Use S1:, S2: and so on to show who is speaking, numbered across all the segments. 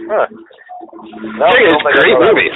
S1: Huh. No,
S2: It's a great movie.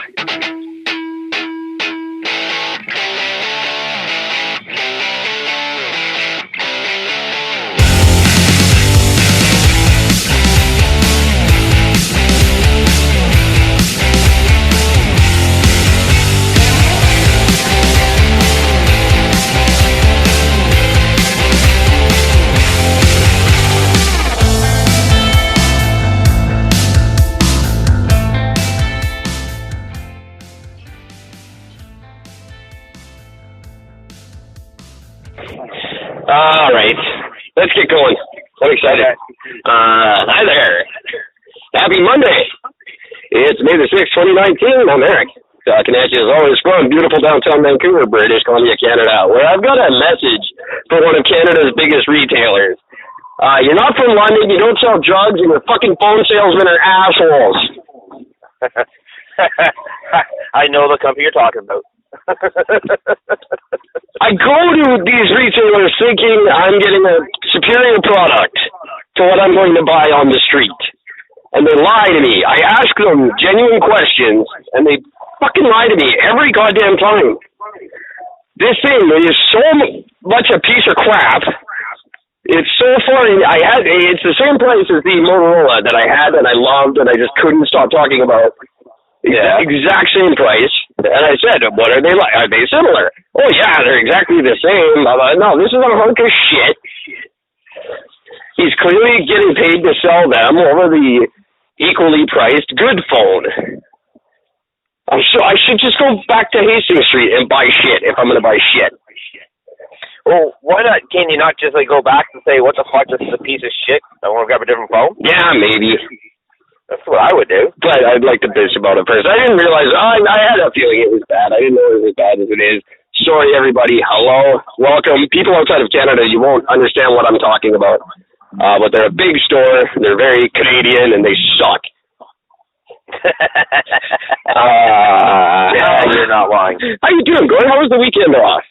S2: All right, let's get going. I'm excited. Hi there. Happy Monday. It's May the 6th, 2019. I'm Eric. Talking at you as always from beautiful downtown Vancouver, British Columbia, Canada, where I've got a message for one of Canada's biggest retailers. You're not from London, you don't sell drugs, and your fucking phone salesmen are assholes.
S1: I know the company you're talking about.
S2: I go to these retailers thinking I'm getting a superior product to what I'm going to buy on the street. And they lie to me. I ask them genuine questions, and they fucking lie to me every goddamn time. This thing is so much a piece of crap. It's so funny. It's the same price as the Motorola that I had and I loved and I just couldn't stop talking about. Yeah. Exact same price. And I said, what are they like? Are they similar? Oh, yeah, they're exactly the same. I'm like, no, this is a hunk of shit. He's clearly getting paid to sell them over the equally priced good phone. I should just go back to Hastings Street and buy shit if I'm going to buy shit.
S1: Well, why not? Can you not just like go back and say, what the fuck, this is a piece of shit? I want to grab a different phone?
S2: Yeah, maybe.
S1: That's what I would do.
S2: But I'd like to bitch about it first. I didn't realize, I had a feeling it was bad. I didn't know it was as bad as it is. Sorry, everybody. Hello. Welcome. People outside of Canada, you won't understand what I'm talking about. But they're a big store. They're very Canadian, and they suck.
S1: Yeah, you're not lying.
S2: How you doing, Gord? How was the weekend off?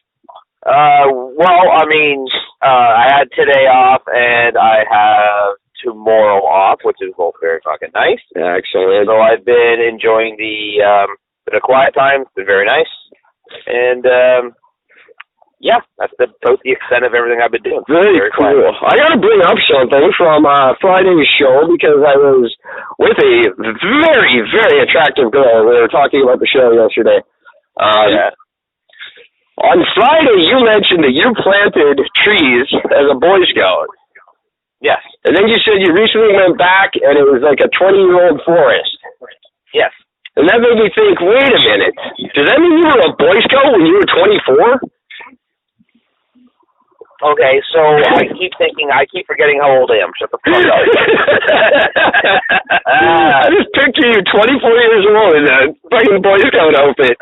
S1: Well, I mean, I had today off, and I have tomorrow off, which is both very fucking nice.
S2: Excellent.
S1: So I've been enjoying the bit of quiet time. It's been very nice. And, yeah, that's about the extent of everything I've been doing.
S2: Very cool. Quiet. I got to bring up something from Friday's show because I was with a very, very attractive girl. We were talking about the show yesterday.
S1: Yeah.
S2: On Friday, you mentioned that you planted trees as a Boy Scout.
S1: Yes.
S2: And then you said you recently went back and it was like a 20-year-old forest.
S1: Yes.
S2: And that made me think, wait a minute. Does that mean you were a Boy Scout when you were 24?
S1: Okay, so I keep forgetting how old I am. Shut the fuck up.
S2: I just picture you 24 years old in a fucking Boy Scout outfit.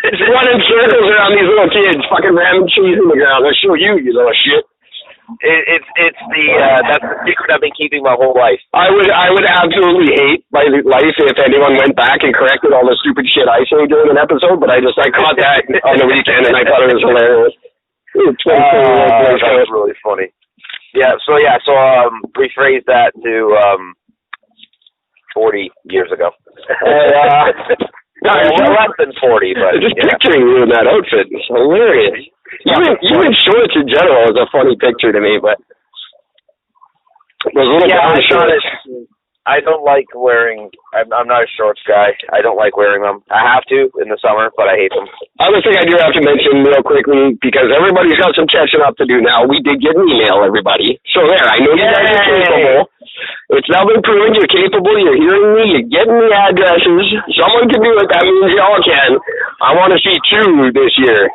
S2: Just running circles around these little kids, fucking ramming trees in the ground. I'll show you, you little shit.
S1: It's that's the secret I've been keeping my whole life.
S2: I would absolutely hate my life if anyone went back and corrected all the stupid shit I say during an episode, but I caught that on the weekend and I thought it was hilarious.
S1: That was really funny. Yeah, so rephrase that to 40 years ago. Less than 40, but
S2: just picturing you in that outfit is hilarious. Even shorts in general is a funny picture to me, but those little brown shorts.
S1: I don't like wearing. I'm not a shorts guy. I don't like wearing them. I have to in the summer, but I hate them.
S2: Other thing I do have to mention real quickly, because everybody's got some catching up to do now. We did get an email, everybody. So there, I know you guys are capable. It's now been proven you're capable. You're hearing me. You're getting the addresses. Someone can do it. That means y'all can. I want to see 2 this year.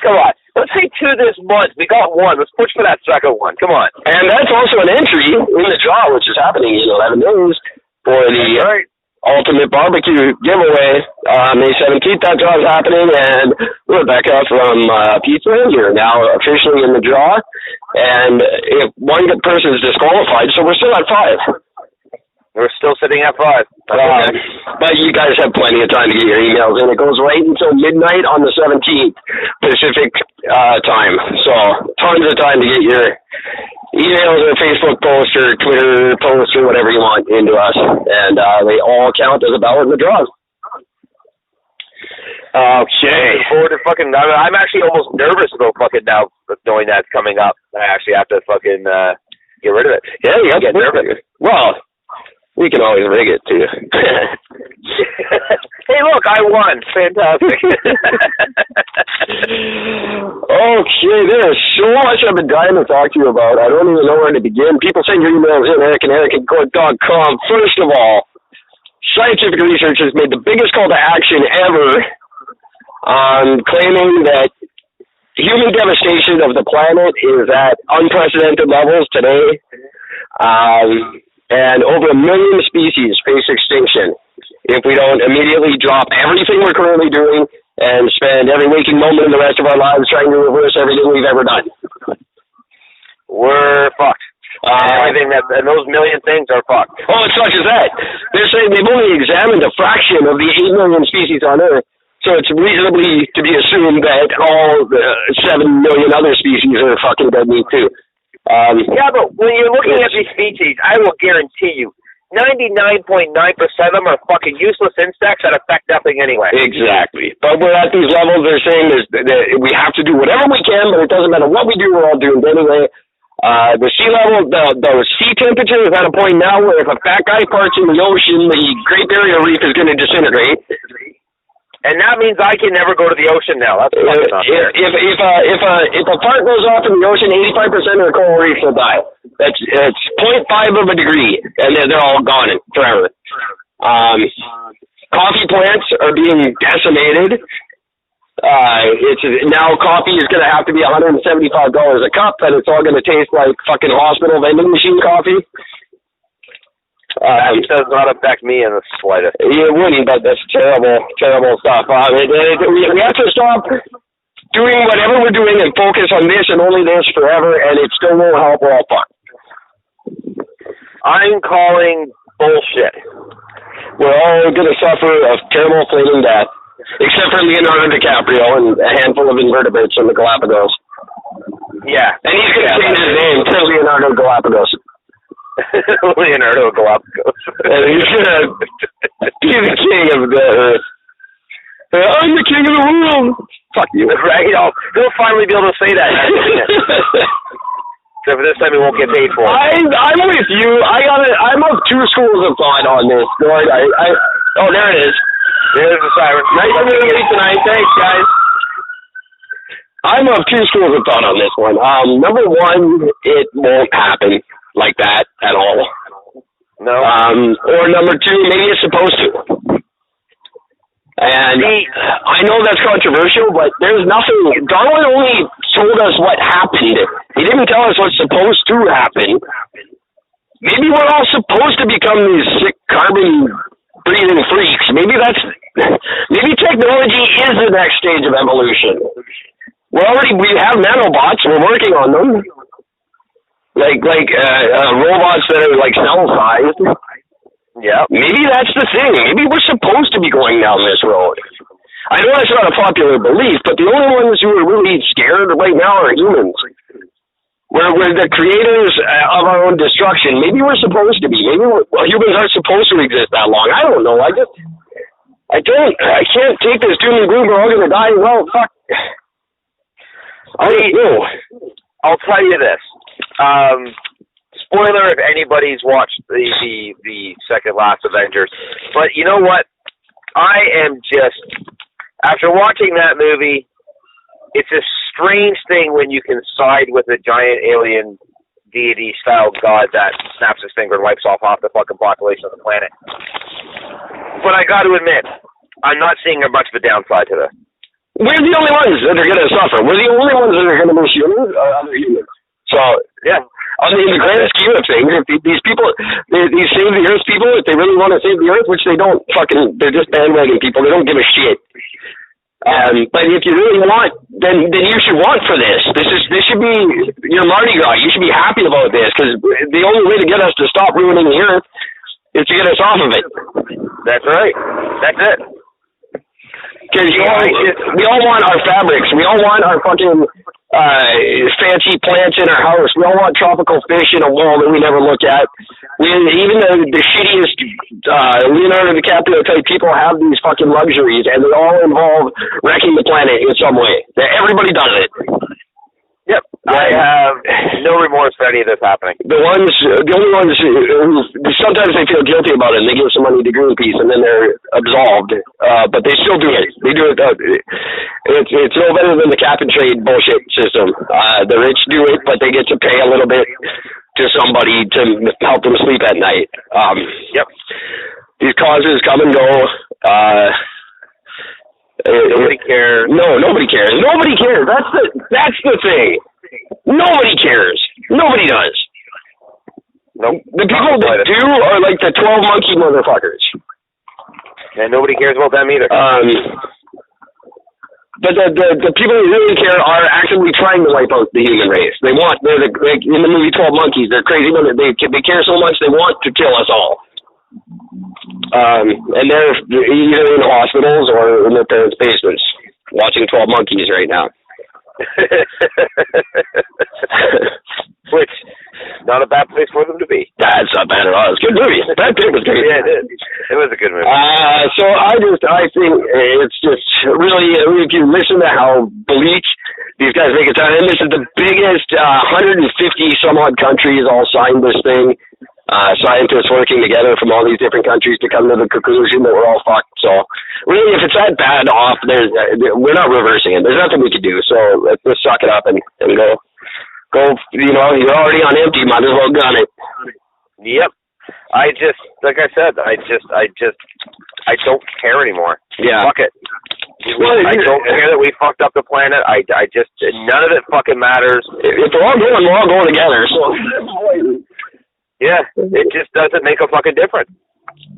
S1: Come on. Let's say 2 this month. We got 1. Let's push for that second one. Come on.
S2: And that's also an entry in the draw, which is happening in 11 days for the Ultimate Barbecue giveaway. May 17th, that draw is happening. And Rebecca from Pizza Ranger now officially in the draw. And if one person is disqualified, so we're still at 5.
S1: We're still sitting at 5.
S2: But you guys have plenty of time to get your emails in. It goes right until midnight on the 17th Pacific time. So tons of time to get your emails or Facebook post or Twitter post or whatever you want into us. And they all count as a ballot in the draws. Okay.
S1: Forward to fucking, I'm actually almost nervous about fucking now knowing that's coming up. I actually have to fucking get rid of it.
S2: Yeah, you have to
S1: get nervous.
S2: Well, we can always rig it too.
S1: Hey, look, I won. Fantastic.
S2: Okay, there's so much I've been dying to talk to you about. I don't even know where to begin. People send your emails in, eric@Gord.com. First of all, scientific research has made the biggest call to action ever on claiming that human devastation of the planet is at unprecedented levels today. And over 1 million species face extinction if we don't immediately drop everything we're currently doing and spend every waking moment in the rest of our lives trying to reverse everything we've ever done.
S1: We're fucked. Everything and those 1 million things are fucked.
S2: Oh, it's not just that. They're saying they've only examined a fraction of the 8 million species on Earth, so it's reasonably to be assumed that all the 7 million other species are fucking dead meat too.
S1: Yeah, but when you're looking at these species, I will guarantee you, 99.9% of them are fucking useless insects that affect nothing anyway.
S2: Exactly. But we're at these levels, they're saying we have to do whatever we can, but it doesn't matter what we do, we're all doomed anyway. The sea level, the sea temperature is at a point now where if a fat guy farts in the ocean, the Great Barrier Reef is going to disintegrate.
S1: And that means I can never go to the ocean now. That's fucking not fair.
S2: If a fart goes off in the ocean, 85% of the coral reefs will die. It's 0.5 of a degree, and they're all gone forever. Coffee plants are being decimated. Now coffee is going to have to be $175 a cup, and it's all going to taste like fucking hospital vending machine coffee.
S1: That does not affect me in the slightest.
S2: It wouldn't, but that's terrible, terrible stuff. We have to stop doing whatever we're doing and focus on this and only this forever, and it still won't help. We're all fucked.
S1: I'm calling bullshit.
S2: We're all going to suffer a terrible flaming death, except for Leonardo DiCaprio and a handful of invertebrates from the Galapagos.
S1: Yeah.
S2: And he's going to change his name to Leonardo Galapagos.
S1: Leonardo Galapagos.
S2: And he's going to be the king of the earth. I'm the king of the world. Fuck you.
S1: Right? He'll finally be able to say that. Except for this time he won't get paid for it.
S2: I'm with you. I'm of two schools of thought on this. Gord. Oh, there it is.
S1: There's the siren.
S2: Nice to meet you tonight. Thanks, guys. I'm of two schools of thought on this one. Number one, it won't happen like that at all.
S1: No.
S2: Or number two, maybe it's supposed to. And I know that's controversial, but there's nothing. Darwin only told us what happened. He didn't tell us what's supposed to happen. Maybe we're all supposed to become these sick carbon-breathing freaks. Maybe technology is the next stage of evolution. We have nanobots. We're working on them. Like robots that are like cell-sized.
S1: Yeah.
S2: Maybe that's the thing. Maybe we're supposed to be going down this road. I know that's not a popular belief, but the only ones who are really scared right now are humans. We're the creators of our own destruction. Maybe we're supposed to be. Maybe humans aren't supposed to exist that long. I don't know. I can't take this doom and gloom. We're all going to die. Well, fuck. I don't know.
S1: I'll tell you this. Spoiler if anybody's watched the second last Avengers. But you know what? I am just, after watching that movie, it's a strange thing when you can side with a giant alien deity-style god that snaps his finger and wipes off half the fucking population of the planet. But I got to admit, I'm not seeing much of a downside to this.
S2: We're the only ones that are going to suffer. We're the only ones that are going to miss humans, other humans. So, yeah. I mean, in the grand scheme of things, if these people, these Save the Earth people, if they really want to save the Earth, which they don't they're just bandwagon people, they don't give a shit. But if you really want, then you should want for this. This should be your Mardi Gras. You should be happy about this, because the only way to get us to stop ruining the Earth is to get us off of it.
S1: That's right. That's it.
S2: Because we all want our fabrics. We all want our fucking fancy plants in our house. We all want tropical fish in a wall that we never look at. Even the shittiest Leonardo DiCaprio type people have these fucking luxuries, and they all involve wrecking the planet in some way. Everybody does it.
S1: Yep. I have no remorse for any of this happening.
S2: The only ones who sometimes they feel guilty about it and they give some money to Greenpeace and then they're absolved. But they still do it. They do it. It's no better than the cap and trade bullshit system. The rich do it, but they get to pay a little bit to somebody to help them sleep at night.
S1: Yep.
S2: These causes come and go.
S1: Nobody cares.
S2: No, nobody cares. Nobody cares. That's the thing. Nobody cares. Nobody does.
S1: Nope.
S2: The people that do are like the 12 monkey motherfuckers.
S1: And nobody cares about them either.
S2: But the people who really care are actively trying to wipe out the human race. They're in the movie 12 Monkeys. They're crazy. They care so much they want to kill us all. And they're either in hospitals or in their parents' basements watching 12 Monkeys right now.
S1: Which, not a bad place for them to be.
S2: That's not bad at all. It's a good movie. That Pitt was great.
S1: Yeah, it is. It was a good movie.
S2: So I think it's just really, if you listen to how bleak these guys make it sound, and this is the biggest, 150 some odd countries all signed this thing. Scientists working together from all these different countries to come to the conclusion that we're all fucked. So really, if it's that bad off, we're not reversing it. There's nothing we can do. So let's just suck it up and go. You know, you're already on empty. Might as well gun it.
S1: Yep. Like I said, I don't care anymore.
S2: Yeah.
S1: Fuck it. I don't care that we fucked up the planet. None of it fucking matters.
S2: If we're all going together. So.
S1: Yeah, it just doesn't make a fucking difference.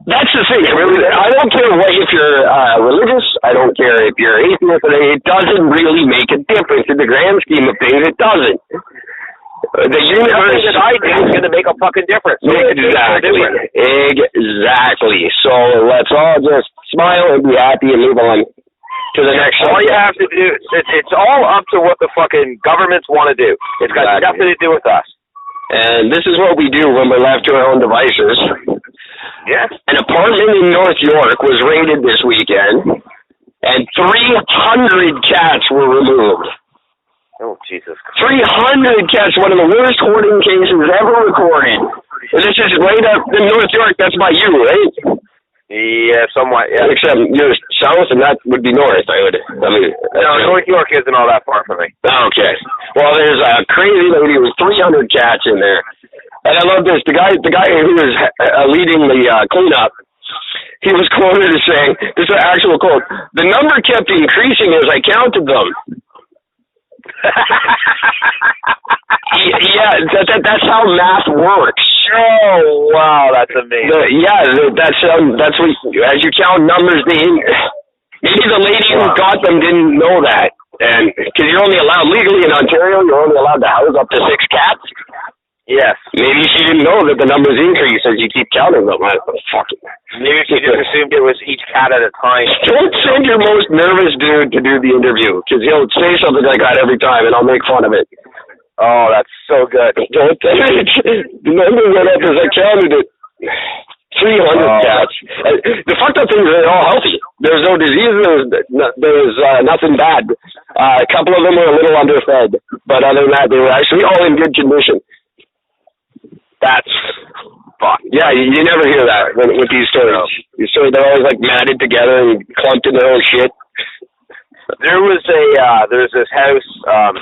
S2: That's the thing. I don't care if you're religious. I don't care if you're atheist. It doesn't really make a difference in the grand scheme of things. It doesn't. The universe
S1: that I do is going to make a fucking difference.
S2: Exactly. So let's all just smile and be happy and move on to the next.
S1: All you have to do, it's all up to what the fucking governments want to do. It's got nothing to do with us.
S2: And this is what we do when we're left to our own devices.
S1: Yes.
S2: An apartment in North York was raided this weekend, and 300 cats were removed.
S1: Oh, Jesus Christ.
S2: 300 cats, one of the worst hoarding cases ever recorded. And this is right up in North York. That's by you, right?
S1: Yeah, somewhat, yeah.
S2: Except you're south, and that would be north, No,
S1: North York isn't all that far from me.
S2: Okay. Well, there's a crazy lady with 300 cats in there. And I love this. The guy who was leading the cleanup, he was quoted as saying, this is an actual quote, "The number kept increasing as I counted them." Yeah, that's how math works.
S1: Oh, wow, that's amazing.
S2: That's what, as you count numbers, maybe the lady who got them didn't know that. And because you're only allowed, legally in Ontario, you're only allowed to house up to 6 cats.
S1: Yes.
S2: Maybe she didn't know that the numbers increase as you keep counting them.
S1: Maybe she just assumed it was each cat at a time.
S2: Don't send your most nervous dude to do the interview, because he'll say something like that every time, and I'll make fun of it.
S1: Oh, that's so good.
S2: Don't the number went up as I counted it. 300 cats. The fucked up thing is they're all healthy. There's no disease. There's nothing bad. A couple of them were a little underfed, but other than that, they were actually all in good condition. That's fuck. Yeah, you never hear that with these stories. No. These stories, they're always like matted together and clumped in their own shit.
S1: There's this house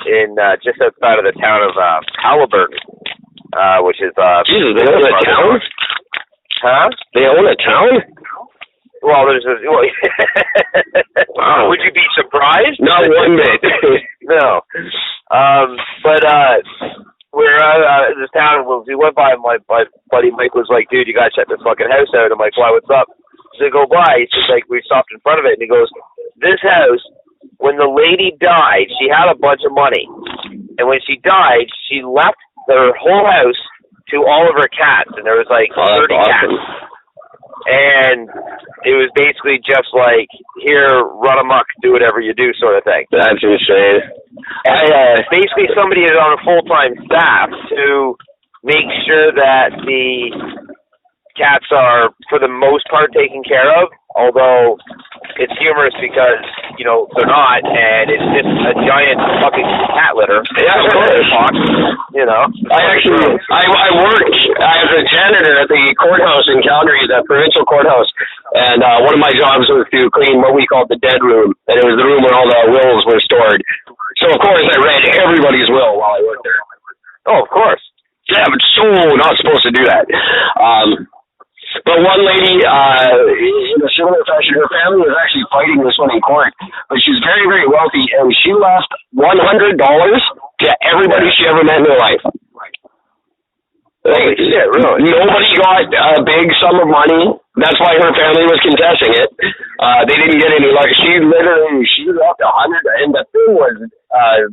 S1: in just outside of the town of Halliburton, which is
S2: Jesus, they own a town?
S1: Huh?
S2: They own a town?
S1: Well, there's a
S2: wow.
S1: Would you be surprised?
S2: Not one bit.
S1: No. We're this town. We went by. My buddy Mike was like, "Dude, you gotta check this fucking house out." I'm like, "Why? What's up?" So they go by. He's like, we stopped in front of it, and he goes, "This house, when the lady died, she had a bunch of money, and when she died, she left her whole house to all of her cats, and there was like 30 cats." and it was basically just like, here, run amok, do whatever you do, sort of thing.
S2: That's insane.
S1: Basically, somebody is on a full-time staff to make sure that the cats are, for the most part, taken care of, although it's humorous because, they're not, and it's just a giant fucking cat litter.
S2: Yeah, of course. I worked as a janitor at the courthouse in Calgary, the provincial courthouse, and one of my jobs was to clean what we called the dead room, and it was the room where all the wills were stored. So, of course, I read everybody's will while I worked there.
S1: Oh, of course.
S2: Yeah, but so not supposed to do that. But one lady, in a similar fashion, her family was actually fighting this one in court, but she's very, very wealthy, and she left $100 to everybody she ever met in her life.
S1: Holy shit, really?
S2: Nobody got a big sum of money. That's why her family was contesting it. They didn't get any, she left $100, and the thing was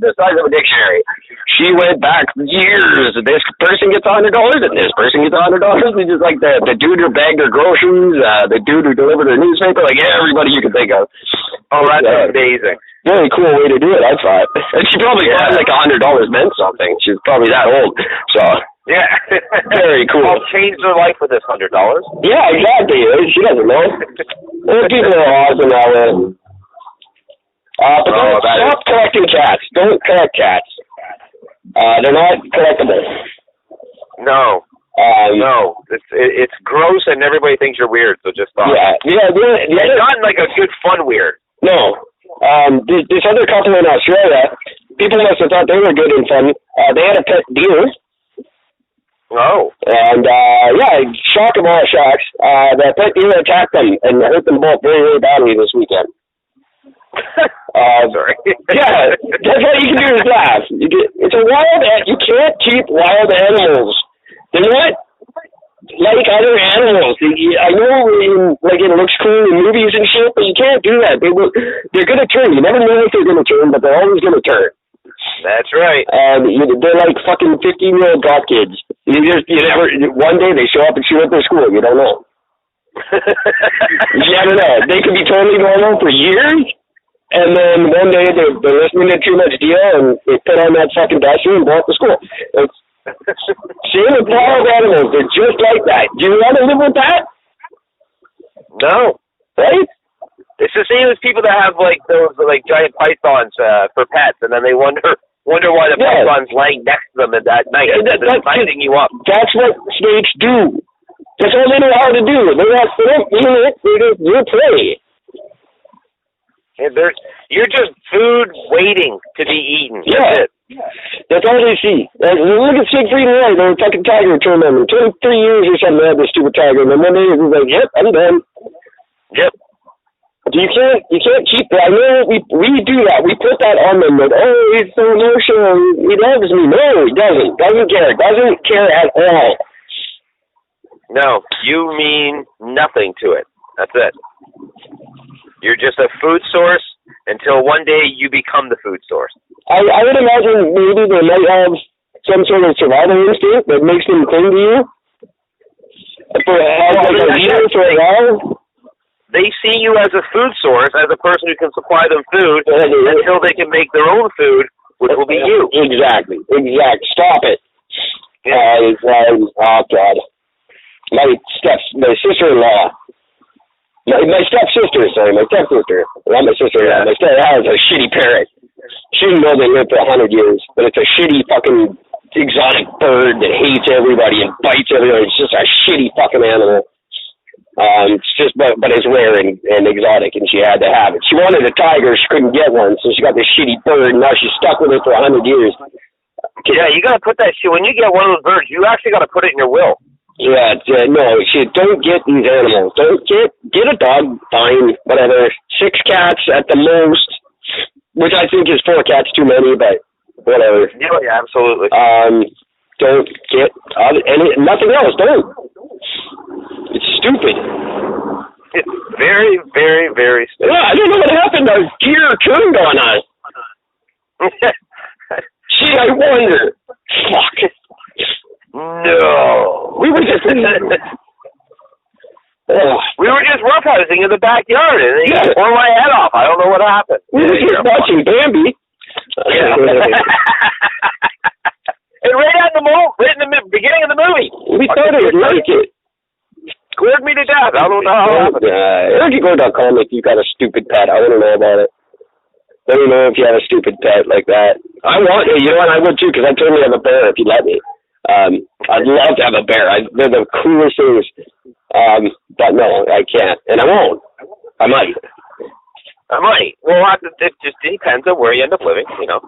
S2: the size of a dictionary. She went back years. This person gets $100, and this person gets $100. It's just like the dude who bagged her groceries, the dude who delivered her newspaper, everybody you can think of.
S1: Oh, that's amazing.
S2: Very cool way to do it, I thought. And she probably thought $100 meant something. She's probably that old, so...
S1: Yeah.
S2: Very cool.
S1: I'll change their life with this $100.
S2: Yeah, exactly. She doesn't know. Those people are awesome that way. But don't stop collecting cats. Don't collect cats. They're not collectible.
S1: No. No. It's gross and everybody thinks you're weird, so just stop.
S2: Yeah.
S1: It's not like a good fun weird.
S2: No. This other couple in Australia, people must have thought they were good and fun. They had a pet deer.
S1: Oh.
S2: And, shock of all shocks, the pet deer attacked them and hurt them both very, very badly this weekend.
S1: Sorry.
S2: Yeah, that's what you can do is laugh. It's a wild you can't keep wild animals. They're not like other animals. I know it looks cool in movies and shit, but you can't do that. They're going to turn. You never know if they're going to turn, but they're always going to turn.
S1: That's right.
S2: They're like fucking 15-year-old goth kids. One day they show up and shoot up their school. You don't know. You never know. They could be totally normal for years, and then one day they're listening to too much deal and they put on that fucking duster and blow up the school. It's same with wild animals. They're just like that. Do you want to live with that?
S1: No.
S2: Right?
S1: It's the same as people that have those giant pythons for pets, and then they wonder why the python's laying next to them at night and binding you up.
S2: That's what snakes do. That's all they know how to do. They don't mean it. They're prey.
S1: And you're just food waiting to be eaten.
S2: Yeah.
S1: That's it.
S2: That's all they see. Look at Siegfried and Roy. They're a fucking tiger tournament. 23 years or something, they had this stupid tiger. And then one day it was like, yep, I'm done.
S1: Yep.
S2: You can't keep that. I know we do that. We put that on them. He's so emotional. He loves me. No, he doesn't. Doesn't care. Doesn't care at all.
S1: No, you mean nothing to it. That's it. You're just a food source until one day you become the food source.
S2: I would imagine maybe they might have some sort of survival instinct that makes them cling to you. For a leader for a while.
S1: They see you as a food source, as a person who can supply them food until they can make their own food, which will be you.
S2: Exactly. Stop it. Yeah. Oh, God. My sister-in-law. My stepsister, sorry, my stepsister. Not my sister-in-law. My stepsister has a shitty parrot. She didn't know they lived for 100 years, but it's a shitty fucking exotic bird that hates everybody and bites everybody. It's just a shitty fucking animal. It's just, but it's rare and exotic, and she had to have it. She wanted a tiger, she couldn't get one, so she got this shitty bird, and now she's stuck with it for 100 years.
S1: Yeah, you gotta put that shit, when you get one of those birds, you actually gotta put it in your will.
S2: Yeah, no, don't get these animals. Don't get a dog, fine, whatever. 6 cats at the most, which I think is 4 cats too many, but whatever.
S1: Yeah, absolutely.
S2: Don't get nothing else, don't. It's stupid.
S1: It's very, very, very stupid.
S2: Yeah, I don't know what happened. Our deer turned on us. Gee, I wonder. Fuck.
S1: No.
S2: We were just...
S1: We were just roughhousing in the backyard, and he tore my head off. I don't know what happened.
S2: We were just watching Bambi.
S1: Yeah. And right in the beginning of the movie.
S2: We thought it would like it.
S1: Scared me to death. I don't know how it happened.
S2: EricGord.com if you got a stupid pet. I want to know about it. Let me know if you have a stupid pet like that. I want it. You know what? I would too, because I totally have a bear if you let me. I'd love to have a bear. They're the coolest things. But no, I can't. And I won't. I might. Well,
S1: it just depends on where you end up living, you know.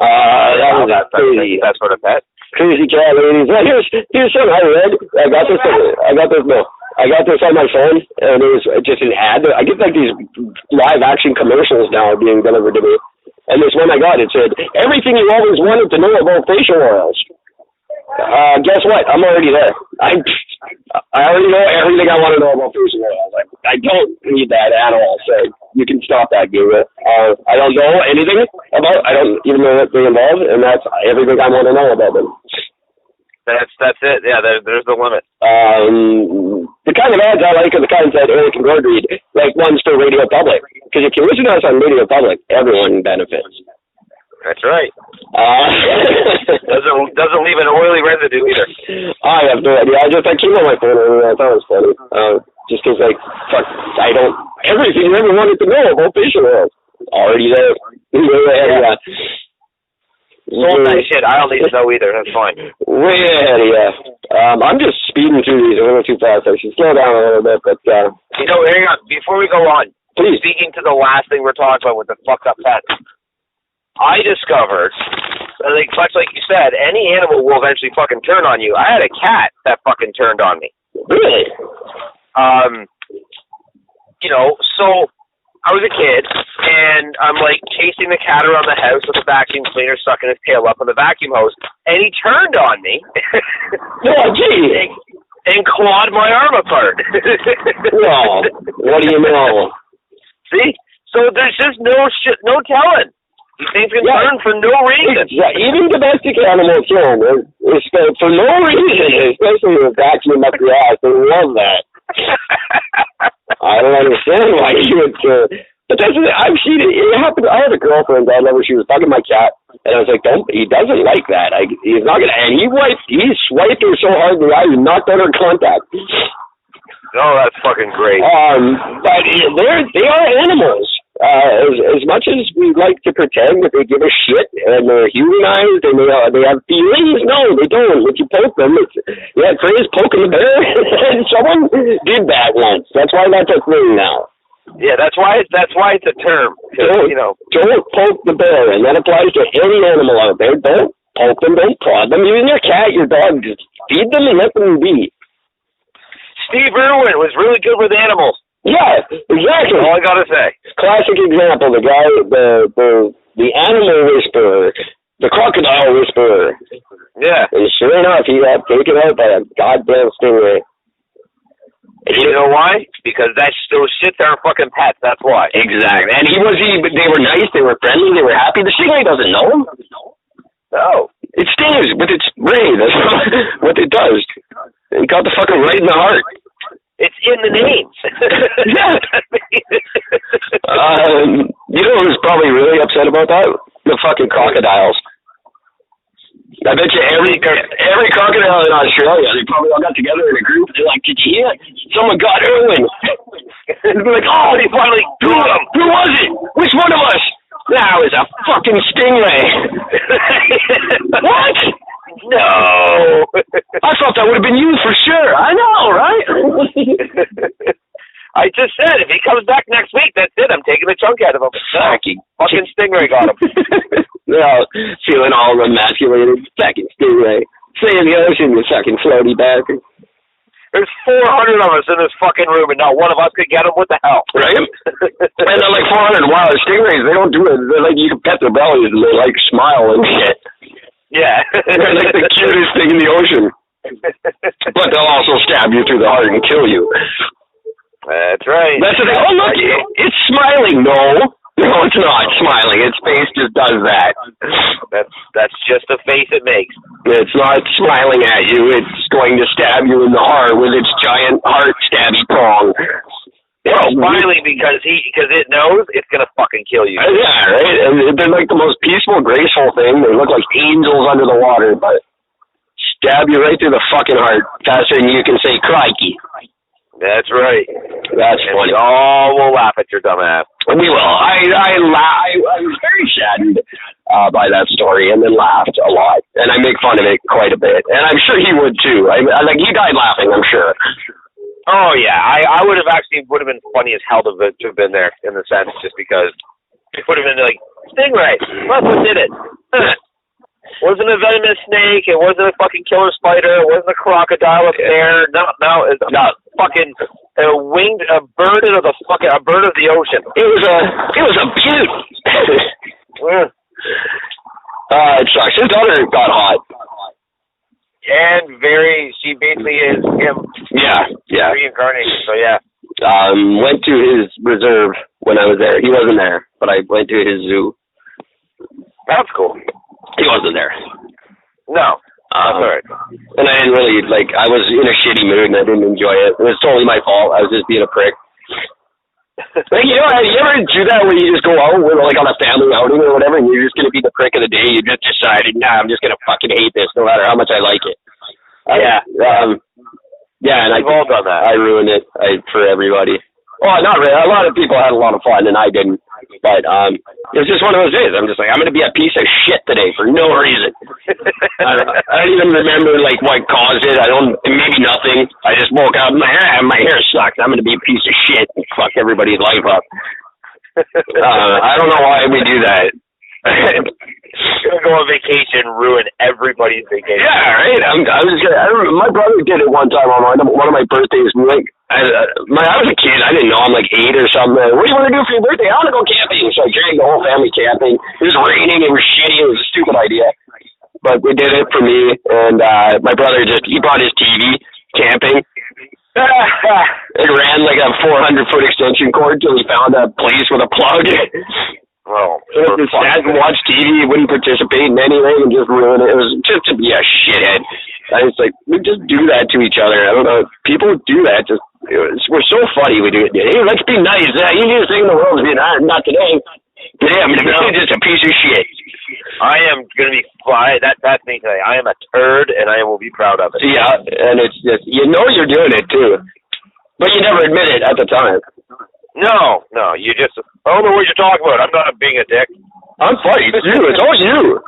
S2: That's crazy.
S1: That sort of pet.
S2: Crazy cat ladies. Well, here's something I read. I got this on my phone, and it was just an ad. I get like these live action commercials now being delivered to me. And this one I got, it said, everything you always wanted to know about facial oils. Guess what? I'm already there. I already know everything I want to know about facial oils. I don't need that at all, so you can stop that, Guru. I don't know anything about, I don't even know what they involve, and that's everything I want to know about them.
S1: That's it. Yeah, there's the limit.
S2: The kind of ads I like are the kinds that Eric and Gord read, like ones for Radio Public. Because if you listen to us on Radio Public, everyone benefits.
S1: That's right. Doesn't leave an oily residue either.
S2: I have no idea. I came on my phone and I thought it was funny. Just because, like, fuck, I don't, everything you ever wanted to know about facial oils, already there. Yeah.
S1: Well, nice shit. I don't need to know either. That's fine.
S2: Way ahead, yeah. I'm just speeding through these a little too fast. I should slow down a little bit, but,
S1: you know, hang on. Before we go on,
S2: please.
S1: Speaking to the last thing we're talking about with the fucked up pets, I discovered, like, much like you said, any animal will eventually fucking turn on you. I had a cat that fucking turned on me.
S2: Really?
S1: You know, so I was a kid, and I'm, like, chasing the cat around the house with a vacuum cleaner sucking his tail up on the vacuum hose, and he turned on me.
S2: Oh, gee.
S1: And clawed my arm apart.
S2: Well, what do you know?
S1: See? So there's just no telling. These things can turn for no reason.
S2: Yeah, even domestic animals can. For no reason, especially with vacuum up your ass. They love that. I don't understand why you would. But that's I've seen it. It happened. I had a girlfriend. I remember she was bugging my cat, and I was like, "Don't." He doesn't like that. He's not gonna. And he swiped her so hard that I knocked out her contact.
S1: Oh, that's fucking great.
S2: But they are animals. As much as we like to pretend that they give a shit and they're humanized and they have feelings, no, they don't. If you poke them, Trey's poking the bear, and someone did that once. That's why that's a thing now.
S1: Yeah, that's why it's a term.
S2: Don't poke the bear, and that applies to any animal out there. Don't poke them, don't prod them. Even your cat, your dog, just feed them and let them be.
S1: Steve Irwin was really good with animals.
S2: Yeah, exactly.
S1: That's all I gotta say.
S2: Classic example, the guy, the animal whisperer, the crocodile whisperer.
S1: Yeah.
S2: And sure enough, he got taken out by a goddamn stingray.
S1: And you know why? Because those shits are fucking pets, that's why.
S2: Exactly. And they were nice, they were friendly, they were happy. The stingray doesn't know him.
S1: No.
S2: It stings with its ray, that's what it does. It got the fucking right in the heart.
S1: It's in the names.
S2: Yeah. You know who's probably really upset about that? The fucking crocodiles. I bet you every crocodile in Australia, they probably all got together in a group. They're like, "Did you hear? Someone got Irwin." They're like, "Oh, they finally got him. Who was it? Which one of us?" That was a fucking stingray. What? No. I thought that would have been you for sure. I know, right?
S1: I just said, if he comes back next week, that's it. I'm taking a chunk out of him. Fucking stingray got him.
S2: Yeah, feeling all emasculated. Fucking stingray. Stay in the ocean, you fucking floaty bastard.
S1: There's 400 of us in this fucking room, and not one of us could get him. What the hell?
S2: Right? And they're like 400 wild stingrays. They don't do it. They're like, you can pet their bellies and they like smile and shit.
S1: Yeah.
S2: They're like the cutest thing in the ocean. But they'll also stab you through the heart and kill you.
S1: That's right.
S2: That's the thing. Oh, look, it's smiling. No, it's not smiling. Its face just does that.
S1: That's just the face it makes.
S2: It's not smiling at you. It's going to stab you in the heart with its giant heart stabby
S1: because it knows it's gonna fucking kill you.
S2: Yeah, right. And they're like the most peaceful, graceful thing. They look like angels under the water, but stab you right through the fucking heart faster than you can say crikey.
S1: That's right.
S2: That's funny.
S1: We all will laugh at your dumb ass.
S2: We will. I was very saddened by that story, and then laughed a lot. And I make fun of it quite a bit, and I'm sure he would too. Like he died laughing, I'm sure.
S1: Oh yeah, I would have been funny as hell to have been there in the sense, just because it would have been like stingray. What did it? Wasn't a venomous snake. It wasn't a fucking killer spider. It wasn't a crocodile up there. No, it's not fucking a bird of the ocean.
S2: It was a beaut. It sucks. His daughter got hot.
S1: And she basically is him.
S2: Yeah.
S1: Reincarnated. So yeah.
S2: Went to his reserve when I was there. He wasn't there, but I went to his zoo.
S1: That's cool.
S2: He wasn't there.
S1: No. That's all right.
S2: And I didn't really, I was in a shitty mood and I didn't enjoy it. It was totally my fault. I was just being a prick. You ever do that where you just go out with, on a family outing or whatever, and you're just going to be the prick of the day? You just decided, I'm just going to fucking hate this no matter how much I like it.
S1: Yeah.
S2: And
S1: We've all done that.
S2: I ruined it for everybody. Well, not really. A lot of people had a lot of fun, and I didn't. But it was just one of those days. I'm just like, I'm going to be a piece of shit today for no reason. I don't even remember, what caused it. Maybe nothing. I just woke up, my hair sucks. I'm going to be a piece of shit and fuck everybody's life up. I don't know why we do that.
S1: Gonna go on vacation, ruin everybody's vacation.
S2: Yeah, right. My brother did it one time on one of my birthdays. I was a kid. I didn't know. I'm 8 or something. What do you want to do for your birthday? I want to go camping. So I dragged the whole family camping. It was raining. It was shitty. It was a stupid idea, but we did it for me. And my brother he brought his TV camping. It ran like a 400-foot extension cord till he found a place with a plug.
S1: Well,
S2: just sat and watched TV, wouldn't participate in anything, and just ruin it. It was just to be a shithead. I was like, we just do that to each other. I don't know. People do that. We're so funny. We do it. Hey, let's be nice. Easiest thing in the world is being not today. Today I'm going to be just a piece of shit.
S1: I am going to be that's me today. I am a turd, and I will be proud of it.
S2: Yeah, and it's just, you're doing it too, but you never admit it at the time.
S1: No, you just, I don't know what you're talking about. I'm not being a dick.
S2: I'm funny. It's you. It's all you.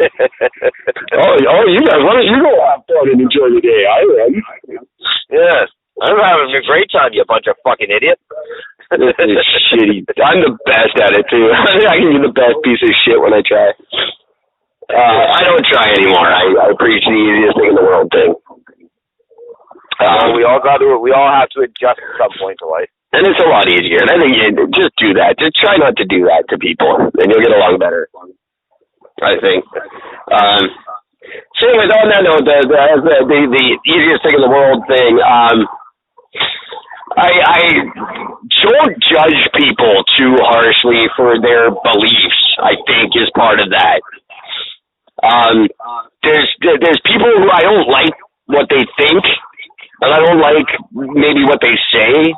S2: You guys, why don't you go have fun and enjoy the day? I am.
S1: Yes. I'm having a great time, you bunch of fucking idiots.
S2: This is shitty. I'm the best at it, too. I can be the best piece of shit when I try. I don't try anymore. I preach the easiest thing in the world thing.
S1: We all have to adjust at some point in life.
S2: And it's a lot easier. And I think just do that. Just try not to do that to people, and you'll get along better, I think. So anyways, on that note, the easiest thing in the world thing, I don't judge people too harshly for their beliefs, I think, is part of that. There's people who I don't like what they think, and I don't like maybe what they say.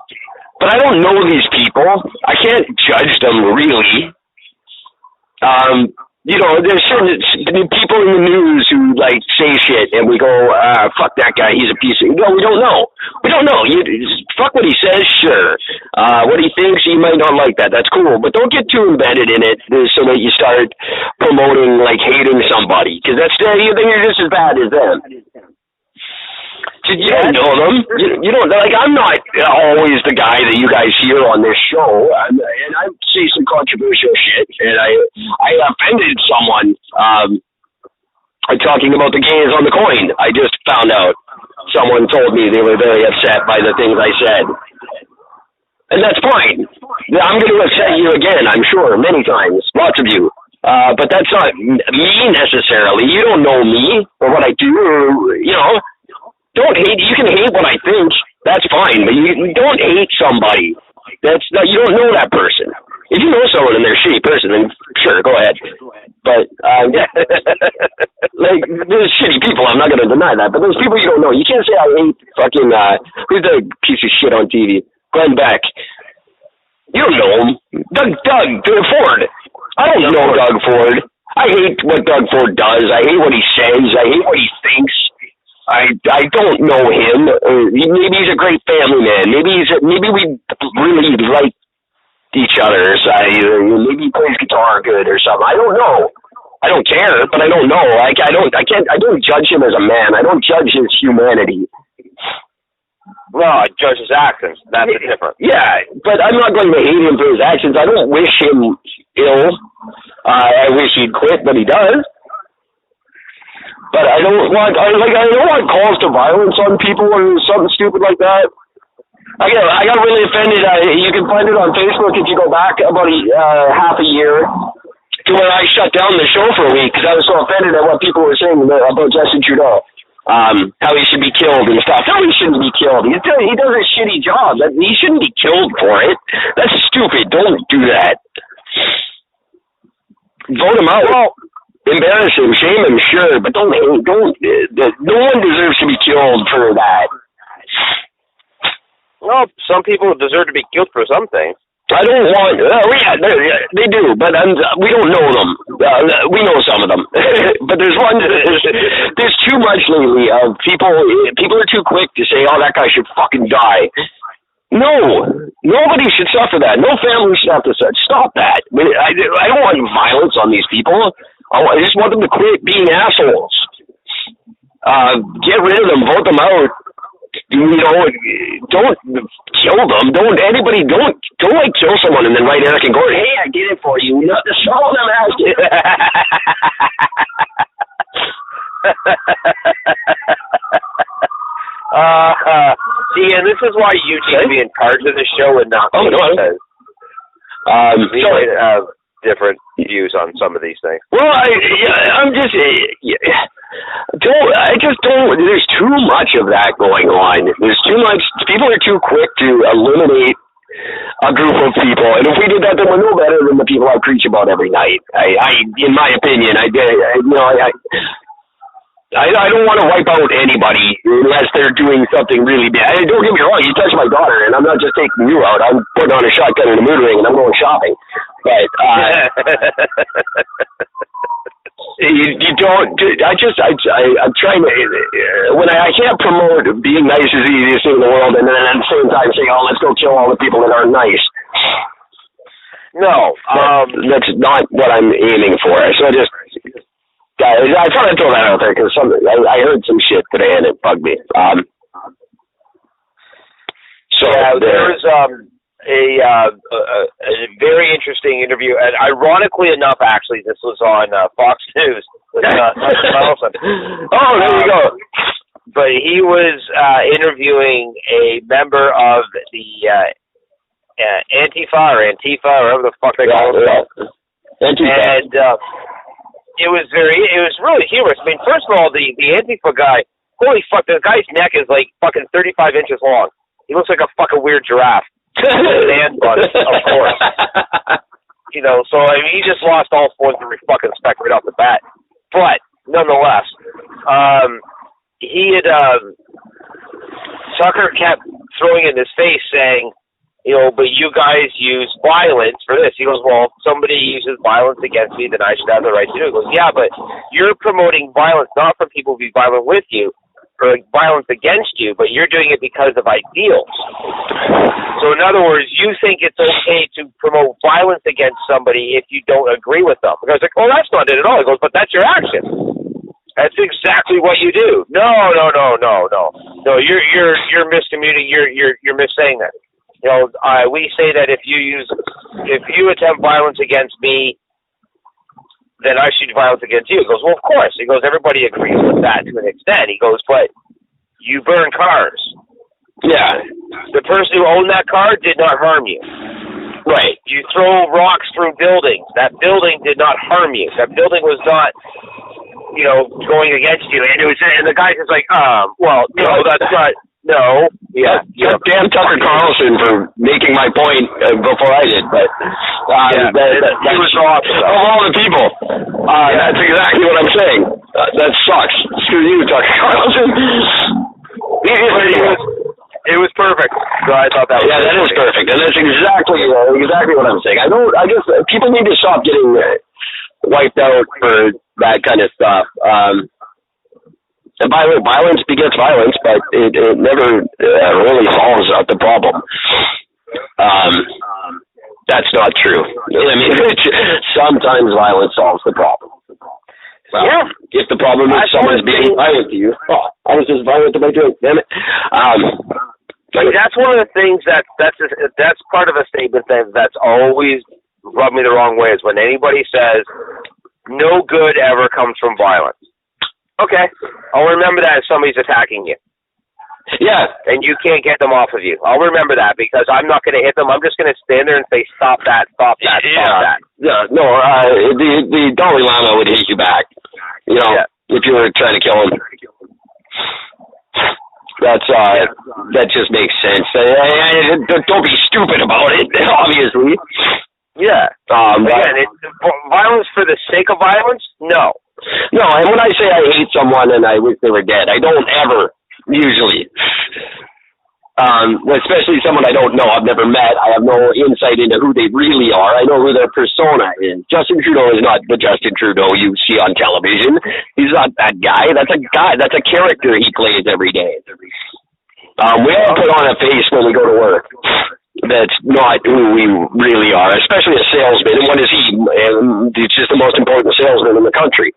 S2: But I don't know these people. I can't judge them, really. There's certain people in the news who, say shit, and we go, fuck that guy, he's a piece of... No, we don't know. We don't know. Fuck what he says, sure. What he thinks, he might not like that. That's cool. But don't get too embedded in it so that you start promoting, hating somebody. Because you think you're just as bad as them. You don't know them. You don't I'm not always the guy that you guys hear on this show, and I say some controversial shit, and I offended someone talking about the gays on the coin. I just found out. Someone told me they were very upset by the things I said. And that's fine. I'm going to upset you again, I'm sure, many times. Lots of you. But that's not me necessarily. You don't know me or what I do or, Don't hate. You can hate what I think. That's fine, but you don't hate somebody. You don't know that person. If you know someone and they're a shitty person, then sure, go ahead. But there's shitty people. I'm not going to deny that. But there's people you don't know. You can't say I hate fucking who's the piece of shit on TV? Glenn Beck. You don't know him. Doug Ford. I don't know Doug Ford. I hate what Doug Ford does. I hate what he says. I hate what he thinks. I don't know him. Maybe he's a great family man. Maybe we really like each other. Maybe he plays guitar good or something. I don't know. I don't care, but I don't know. I don't judge him as a man. I don't judge his humanity.
S1: Well, I judge his actions. That's different.
S2: Yeah, but I'm not going to hate him for his actions. I don't wish him ill. I wish he'd quit, but he does. But I don't want calls to violence on people or something stupid like that. I got really offended. You can find it on Facebook if you go back about half a year to where I shut down the show for a week because I was so offended at what people were saying about Justin Trudeau. How he should be killed and stuff. No, he shouldn't be killed. He does a shitty job. He shouldn't be killed for it. That's stupid. Don't do that. Vote him out. Well, embarrass him, shame him, sure, but don't. No one deserves to be killed for that.
S1: Well, some people deserve to be killed for something.
S2: I don't want. They do, but we don't know them. We know some of them, but there's too much lately of people. People are too quick to say, "Oh, that guy should fucking die." No, nobody should suffer that. No family should have to stop that. I don't want violence on these people. I just want them to quit being assholes. Get rid of them. Vote them out. Don't kill them. Don't kill someone and then write Eric and Gord, hey, I did it for you. Not to show them asking.
S1: See, and this is why you need to be in charge of the show and not me, because we might have different views on some of these things.
S2: Well, I'm just don't. There's too much of that going on. There's too much. People are too quick to eliminate a group of people, and if we did that, then we're no better than the people I preach about every night. In my opinion, I don't want to wipe out anybody unless they're doing something really bad. Don't get me wrong, you touch my daughter, and I'm not just taking you out. I'm putting on a shotgun and a mood ring, and I'm going shopping. But you don't. I'm trying to. When I can't promote being nice is the easiest thing in the world, and then at the same time saying, "Oh, let's go kill all the people that aren't nice."
S1: No,
S2: that's not what I'm aiming for. So I thought I'd throw that out there because I heard some shit today and it bugged me.
S1: There was a very interesting interview, and ironically enough, actually, this was on Fox News with Carlson.
S2: Oh, there you go.
S1: But he was interviewing a member of the Antifa, whatever the fuck they call themselves.
S2: Antifa.
S1: And it was really humorous. I mean, first of all, the Antifa guy, holy fuck, this guy's neck is like fucking 35 inches long. He looks like a fucking weird giraffe. Man bun, of course. So I mean, he just lost all forms of fucking respect right off the bat. But nonetheless, he had Tucker kept throwing in his face saying, but you guys use violence for this. He goes, well, if somebody uses violence against me, then I should have the right to do it. He goes, yeah, but you're promoting violence not for people to be violent with you or violence against you, but you're doing it because of ideals. So in other words, you think it's okay to promote violence against somebody if you don't agree with them. The guy's like, oh, that's not it at all. He goes, but that's your action. That's exactly what you do. No, you're miscommunicating. You're missaying that. We say that if you attempt violence against me, then I should violence against you. He goes, well, of course. He goes, everybody agrees with that to an extent. He goes, but you burn cars.
S2: Yeah.
S1: The person who owned that car did not harm you.
S2: Right.
S1: You throw rocks through buildings. That building did not harm you. That building was not, going against you. And the guy was like, well, no, that's not. No. Yeah.
S2: Damn Tucker Carlson for making my point before I did, but he was off. Of all the people, that's exactly what I'm saying. That sucks. Screw you, Tucker Carlson.
S1: It was perfect. So I thought that was
S2: that is perfect, and that's exactly what I'm saying. I guess people need to stop getting wiped out for that kind of stuff. And by the way, violence begets violence, but it never really solves the problem. That's not true. I mean, sometimes violence solves the problem. Well,
S1: yeah.
S2: If the problem is someone's being violent to you, I was just violent to my drink, damn it.
S1: That's one of the things that's part of a statement that's always rubbed me the wrong way is when anybody says no good ever comes from violence. Okay, I'll remember that if somebody's attacking you.
S2: Yeah.
S1: And you can't get them off of you. I'll remember that because I'm not going to hit them. I'm just going to stand there and say, stop that, stop that, stop that.
S2: Yeah, no, the Dalai Lama would hit you back, if you were trying to kill him. That just makes sense. Don't be stupid about it, obviously.
S1: Yeah. Again, violence for the sake of violence? No.
S2: No, and when I say I hate someone and I wish they were dead, I don't ever, usually. Especially someone I don't know, I've never met, I have no insight into who they really are. I know who their persona is. Justin Trudeau is not the Justin Trudeau you see on television. He's not that guy. That's a guy. That's a character he plays every day. We all put on a face when we go to work. That's not who we really are, especially a salesman. And what is he? He's just the most important salesman in the country.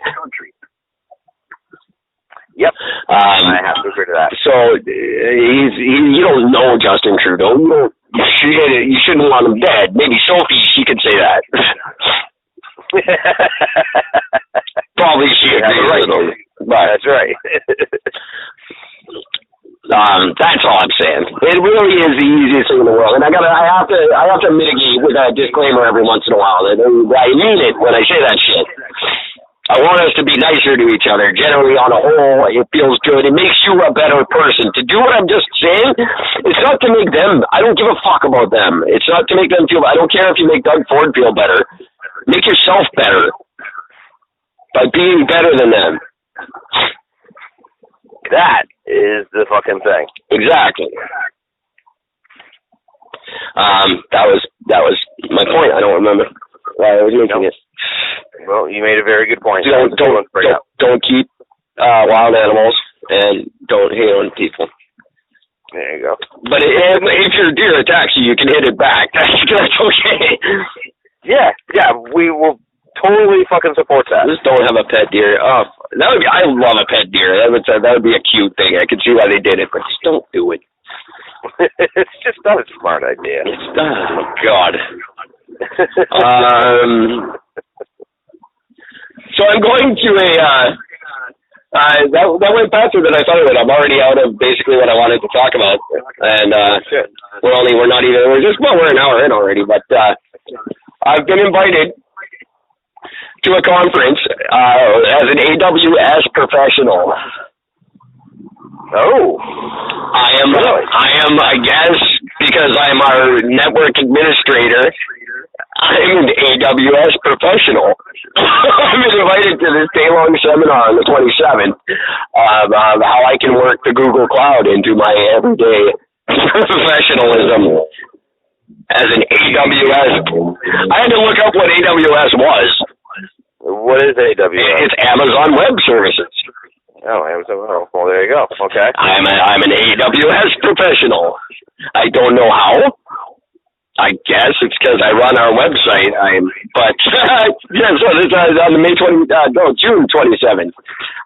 S1: Yep. I have to agree to that.
S2: So you don't know Justin Trudeau. You shouldn't want him dead. Maybe Sophie, she could say that. Probably she agrees with him.
S1: That's right.
S2: That's all I'm saying. It really is the easiest thing in the world, and I have to mitigate with a disclaimer every once in a while. I mean it when I say that shit. I want us to be nicer to each other. Generally, on a whole, it feels good. It makes you a better person. To do what I'm just saying, it's not to make them. I don't give a fuck about them. It's not to make them feel. I don't care if you make Doug Ford feel better. Make yourself better by being better than them.
S1: That is the fucking thing.
S2: Exactly. That was my point. I don't remember why I was making it.
S1: Well, you made a very good point.
S2: Don't keep wild animals and don't hate on people.
S1: There you go.
S2: But if your deer attacks you, you can hit it back. That's okay.
S1: Yeah, we will totally fucking support that.
S2: Just don't have a pet deer. I love a pet deer. That would be a cute thing. I could see why they did it, but just don't do it.
S1: It's just not a smart idea.
S2: It's not. Oh God. So I'm going to that went faster than I thought it would. I'm already out of basically what I wanted to talk about, and we're an hour in already. But I've been invited to a conference as an AWS professional.
S1: Oh,
S2: I am, I guess, because I'm our network administrator, I'm an AWS professional. I've been invited to this day-long seminar on the 27th of how I can work the Google Cloud into my everyday professionalism as an AWS. I had to look up what AWS was.
S1: What is AWS?
S2: It's Amazon Web Services.
S1: Oh, well, there you go. Okay.
S2: I'm an AWS professional. I don't know how. I guess it's because I run our website. So this on the June 27th.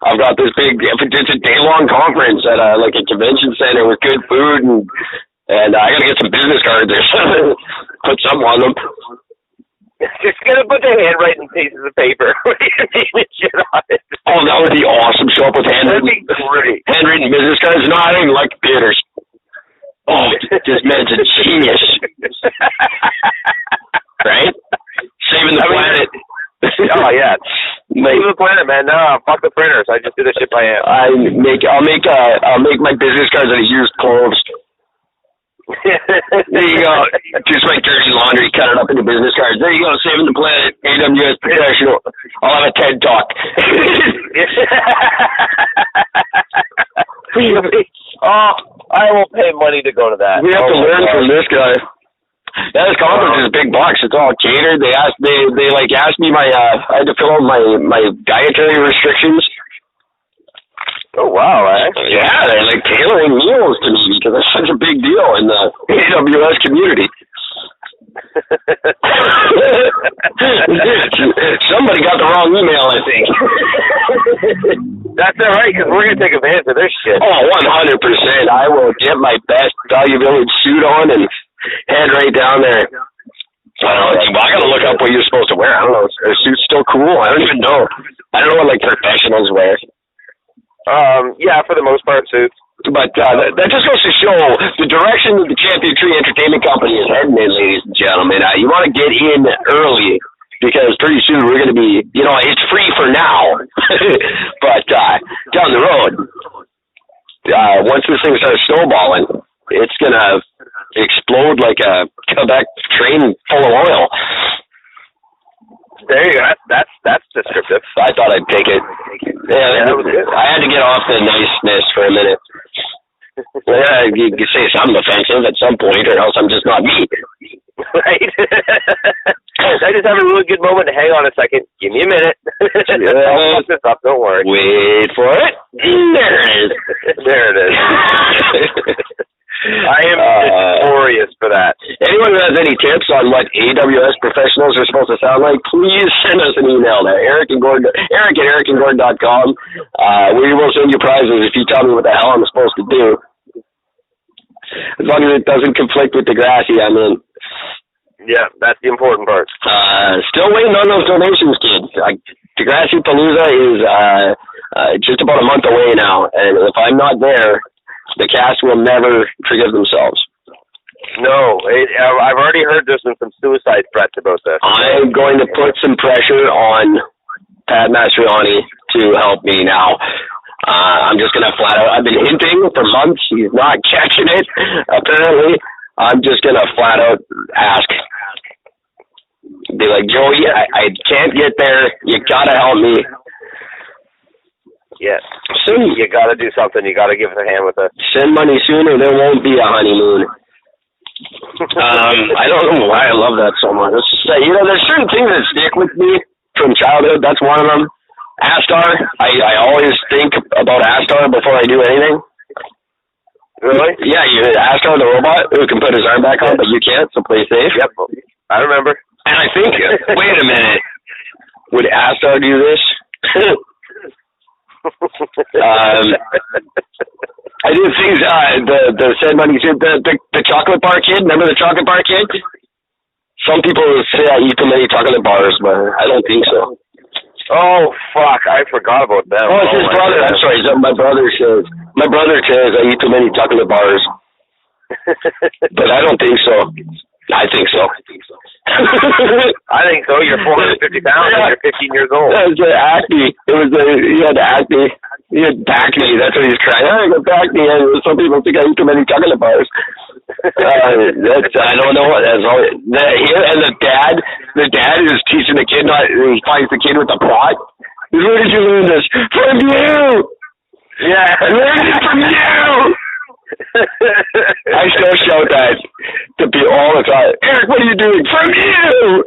S2: I've got this big, it's a day-long conference at a convention center with good food and I gotta get some business cards or something. Put something on them.
S1: Just gonna put the handwriting pieces of paper with your name and shit on it.
S2: Oh, that would be awesome. Show up with handwritten business cards. No, I don't even like computers. Oh, this man's a genius. Right? Saving the planet.
S1: Oh yeah. Saving the planet, man. No, fuck the printers. I just do this shit by hand.
S2: I'll make my business cards out of used clothes. There you go. Just like dirty laundry, cut it up into business cards. There you go, saving the planet, AWS professional. I'll have a TED Talk.
S1: I will pay money to go to that.
S2: We have to learn from this guy. Yeah, this conference is big bucks. It's all catered. They asked me my I had to fill out my dietary restrictions.
S1: Oh wow, eh?
S2: Yeah, they're like tailoring meals to me because it's such a big deal in the AWS community. Somebody got the wrong email, I think.
S1: That's all right, because we're going to take advantage of this shit.
S2: Oh, 100%. I will get my best Value Village suit on and head right down there. I got to look up what you're supposed to wear. I don't know. Are suits still cool? I don't even know. I don't know what, like, professionals wear.
S1: Yeah, for the most part, suits.
S2: But that just goes to show the direction that the Champion Tree Entertainment Company is heading in, ladies and gentlemen. You want to get in early because pretty soon we're going to be, it's free for now. But down the road, once this thing starts snowballing, it's going to explode like a Quebec train full of oil.
S1: There you go. That's descriptive.
S2: I thought I'd take it. Yeah, that was good. I had to get off the niceness for a minute. Yeah, you could say something offensive at some point, or else I'm just not me.
S1: Right? I just have a really good moment. Hang on a second. Give me a minute. I'll fuck this up. Don't worry.
S2: Wait for it. There it is.
S1: There it is. I am notorious for that. Anyone who has any tips on what AWS professionals are supposed to sound like, please send us an email to Eric at ericandgord.com. We will send you prizes if you tell me what the hell I'm supposed to do. As long as it doesn't conflict with Degrassi, I'm in. Yeah, that's the important part. Still waiting on those donations, kids. Degrassi Palooza is just about a month away now, and if I'm not there, the cast will never forgive themselves. No, I've already heard there's been some suicide threats about this. I'm going to put some pressure on Pat Mastriani to help me now. I'm just going to flat out, I've been hinting for months, he's not catching it, apparently. I'm just going to flat out ask. Be like, Joey, I can't get there, you got to help me. Yes. Soon. You got to do something. You got to give us a hand with it. Send money sooner. There won't be a honeymoon. I don't know why I love that so much. It's just, there's certain things that stick with me from childhood. That's one of them. Astar. I always think about Astar before I do anything. Really? Yeah, Astar the robot who can put his arm back on, but you can't, so play safe. Yep. I remember. And I think, wait a minute. Would Astar do this? I do things, the said money, the chocolate bar kid, remember the chocolate bar kid? Some people say I eat too many chocolate bars, but I don't think so. Oh, fuck, I forgot about them. Oh, it's his brother, I'm sorry, my brother says I eat too many chocolate bars. But I don't think so. I think so. I think so. You're 450 pounds and you're 15 years old. That was the acne. He had acne. He had back knee. That's what he's crying. I got back knee. And some people think I eat too many chocolate bars. I don't know what that's all. And the dad is teaching the kid he finds the kid with the pot. Where did you learn this? From you! Yeah. I learned it from you! I still shout that to people all the time. Eric, what are you doing? From you!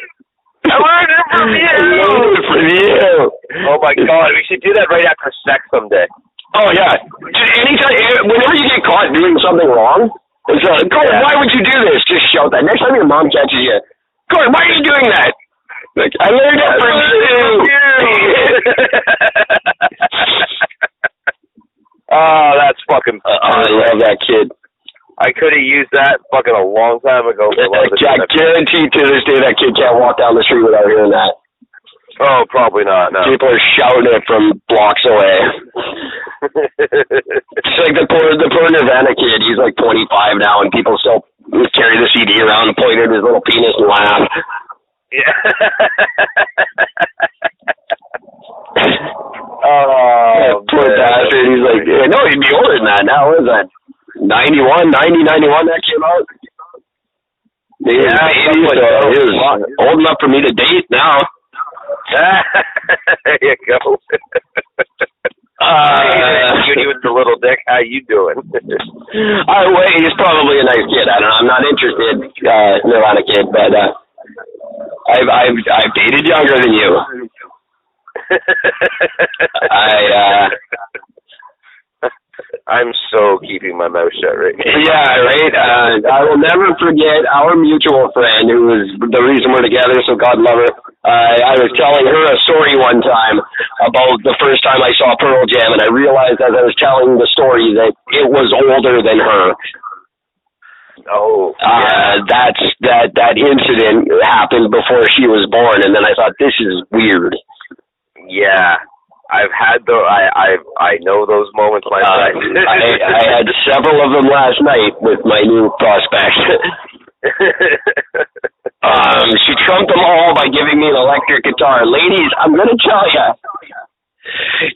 S1: I learned it from you! I learned it from you! Oh my God, we should do that right after sex someday. Oh yeah. Just anytime, whenever you get caught doing something wrong, it's like, Gord, why would you do this? Just shout that. Next time your mom catches you, Gord, why are you doing that? Like, I learned it from you! Oh, that's fucking... I love that kid. I could have used that fucking a long time ago. I guarantee to this day that kid can't walk down the street without hearing that. Oh, probably not, no. People are shouting it from blocks away. It's like the poor Nirvana kid. He's like 25 now, and people still carry the CD around and point at his little penis and laugh. Yeah. Oh, poor bastard. He's like, no, he'd be older than that now. What is that? 91 that came out? Yeah, he was old enough for me to date now. There you go. Judy with the little dick. How you doing?
S2: He's probably a nice kid. I don't know. I'm not interested in a kid, but I've dated younger than you.
S1: I'm so keeping my mouth shut right now.
S2: Yeah, right. I will never forget our mutual friend who was the reason we're together, so God love her. I was telling her a story one time about the first time I saw Pearl Jam, and I realized as I was telling the story that it was older than her.
S1: Oh, yeah.
S2: That incident happened before she was born, and then I thought, this is weird.
S1: Yeah. I've had I know those moments myself.
S2: I had several of them last night with my new prospect. She trumped them all by giving me an electric guitar. Ladies, I'm going to tell you,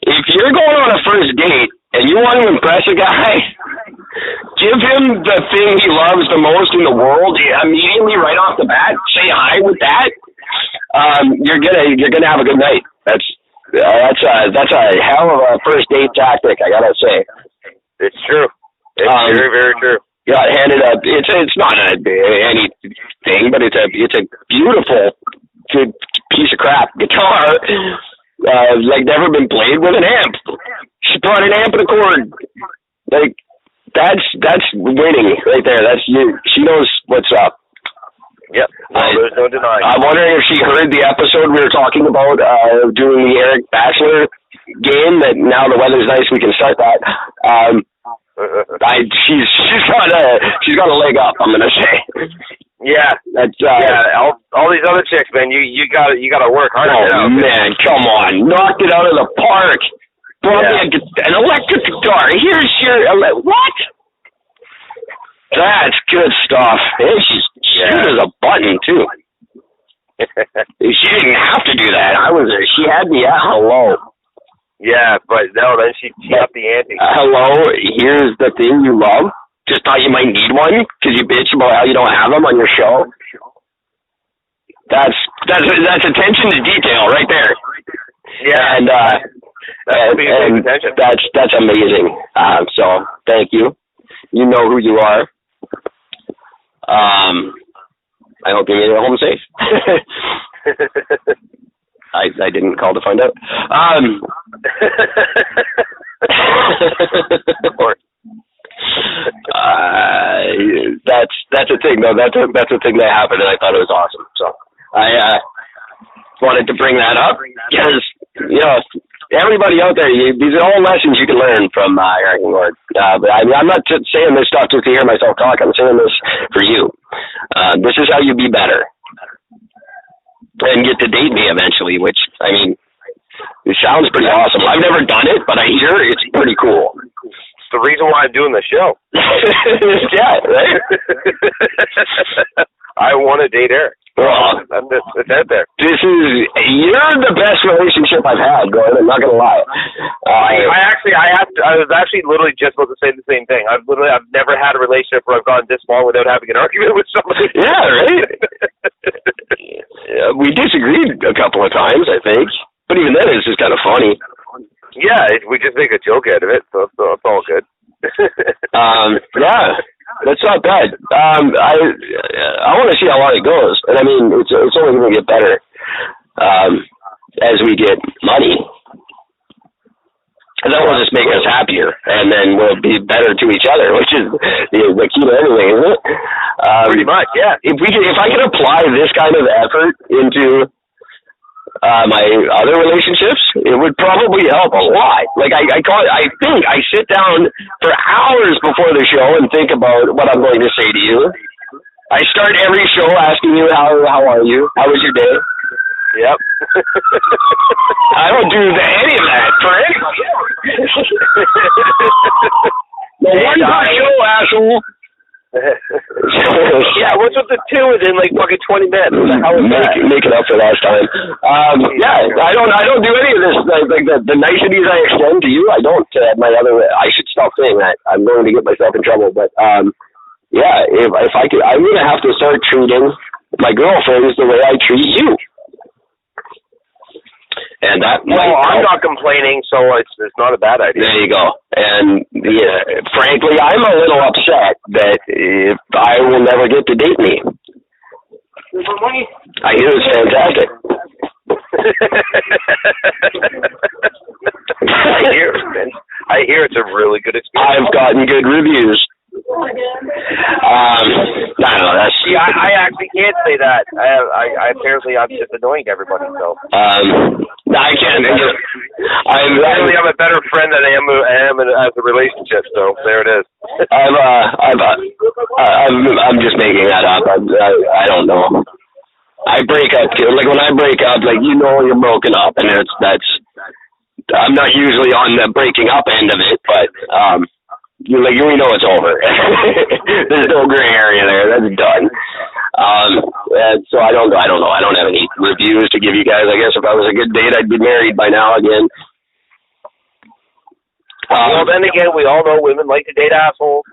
S2: if you're going on a first date and you want to impress a guy, give him the thing he loves the most in the world immediately right off the bat. Say hi with that. You're gonna have a good night. That's a hell of a first date tactic, I gotta say.
S1: It's true. It's very, very true.
S2: Got handed up. It's not anything, but it's a beautiful, good piece of crap guitar. Like never been played with an amp. She brought an amp and a cord. Like that's winning right there. That's you. She knows what's up.
S1: Yep. There's no denying.
S2: I'm wondering if she heard the episode we were talking about doing the Eric Bachelor game. That now the weather's nice, we can start that. She's got a leg up, I'm gonna say.
S1: Yeah. That's all these other chicks, man. You gotta work hard.
S2: Oh man, come on, knocked it out of the park. Brought me an electric guitar. Here's your what? That's good stuff. And she's cute as a button, too. She didn't have to do that. She had me at hello.
S1: Yeah, but no, then she upped the ante.
S2: Hello, here's the thing you love. Just thought you might need one because you bitch about how you don't have them on your show. That's attention to detail right there.
S1: Yeah,
S2: and that's amazing. So thank you. You know who you are. I hope you made it home safe. I didn't call to find out. That's a thing though. That's a thing that happened, and I thought it was awesome. So I wanted to bring that up because everybody out there, these are all lessons you can learn from Eric and Gord. But I'm not just saying this stuff just to hear myself talk. I'm saying this for you. This is how you be better and get to date me eventually, which, I mean, it sounds pretty awesome. I've never done it, but I hear it's pretty cool.
S1: It's the reason why I'm doing the show.
S2: Yeah, right?
S1: I want to date Eric.
S2: Well,
S1: it's out there.
S2: You're the best relationship I've had, Gord. I'm not gonna lie.
S1: I was actually literally just about to say the same thing. I've never had a relationship where I've gone this long without having an argument with somebody.
S2: Yeah, right. We disagreed a couple of times, I think, but even then, it's just kind of funny.
S1: Yeah, we just make a joke out of it, so it's all good.
S2: Yeah. That's not bad. I want to see how long it goes, and I mean, it's only going to get better as we get money, and that will just make us happier, and then we'll be better to each other, which is the key to everything, isn't it?
S1: Pretty much, yeah.
S2: If I could apply this kind of effort into my other relationships, it would probably help a lot. Like I think I sit down for hours before the show and think about what I'm going to say to you. I start every show asking you how are you? How was your day? Yep. I don't do any of that for anybody else. The one per show, asshole.
S1: Yeah, what's with the two within like fucking 20 minutes? What the hell is that?
S2: Make it up for last time. Yeah, I don't do any of this. Like the niceties I extend to you, I don't. I should stop saying that. I'm going to get myself in trouble. But yeah, if I could, I'm gonna have to start treating my girlfriends the way I treat you. And that
S1: I'm not complaining, so it's not a bad idea.
S2: There you go. And frankly, I'm a little upset that I will never get to date me. I hear it's fantastic.
S1: I hear it's a really good experience.
S2: I've gotten good reviews. I don't know.
S1: I actually can't say that. I apparently I'm just annoying to everybody. So
S2: I can't.
S1: I'm a better friend than I am as a relationship. So there it is.
S2: I'm just making that up. I don't know. I break up too. Like when I break up, like you're broken up, and that's. I'm not usually on the breaking up end of it, but we know it's over. There's no gray area there. That's done. And so I don't know. I don't have any reviews to give you guys. I guess if I was a good date, I'd be married by now again.
S1: Well, then again, we all know women like to date assholes.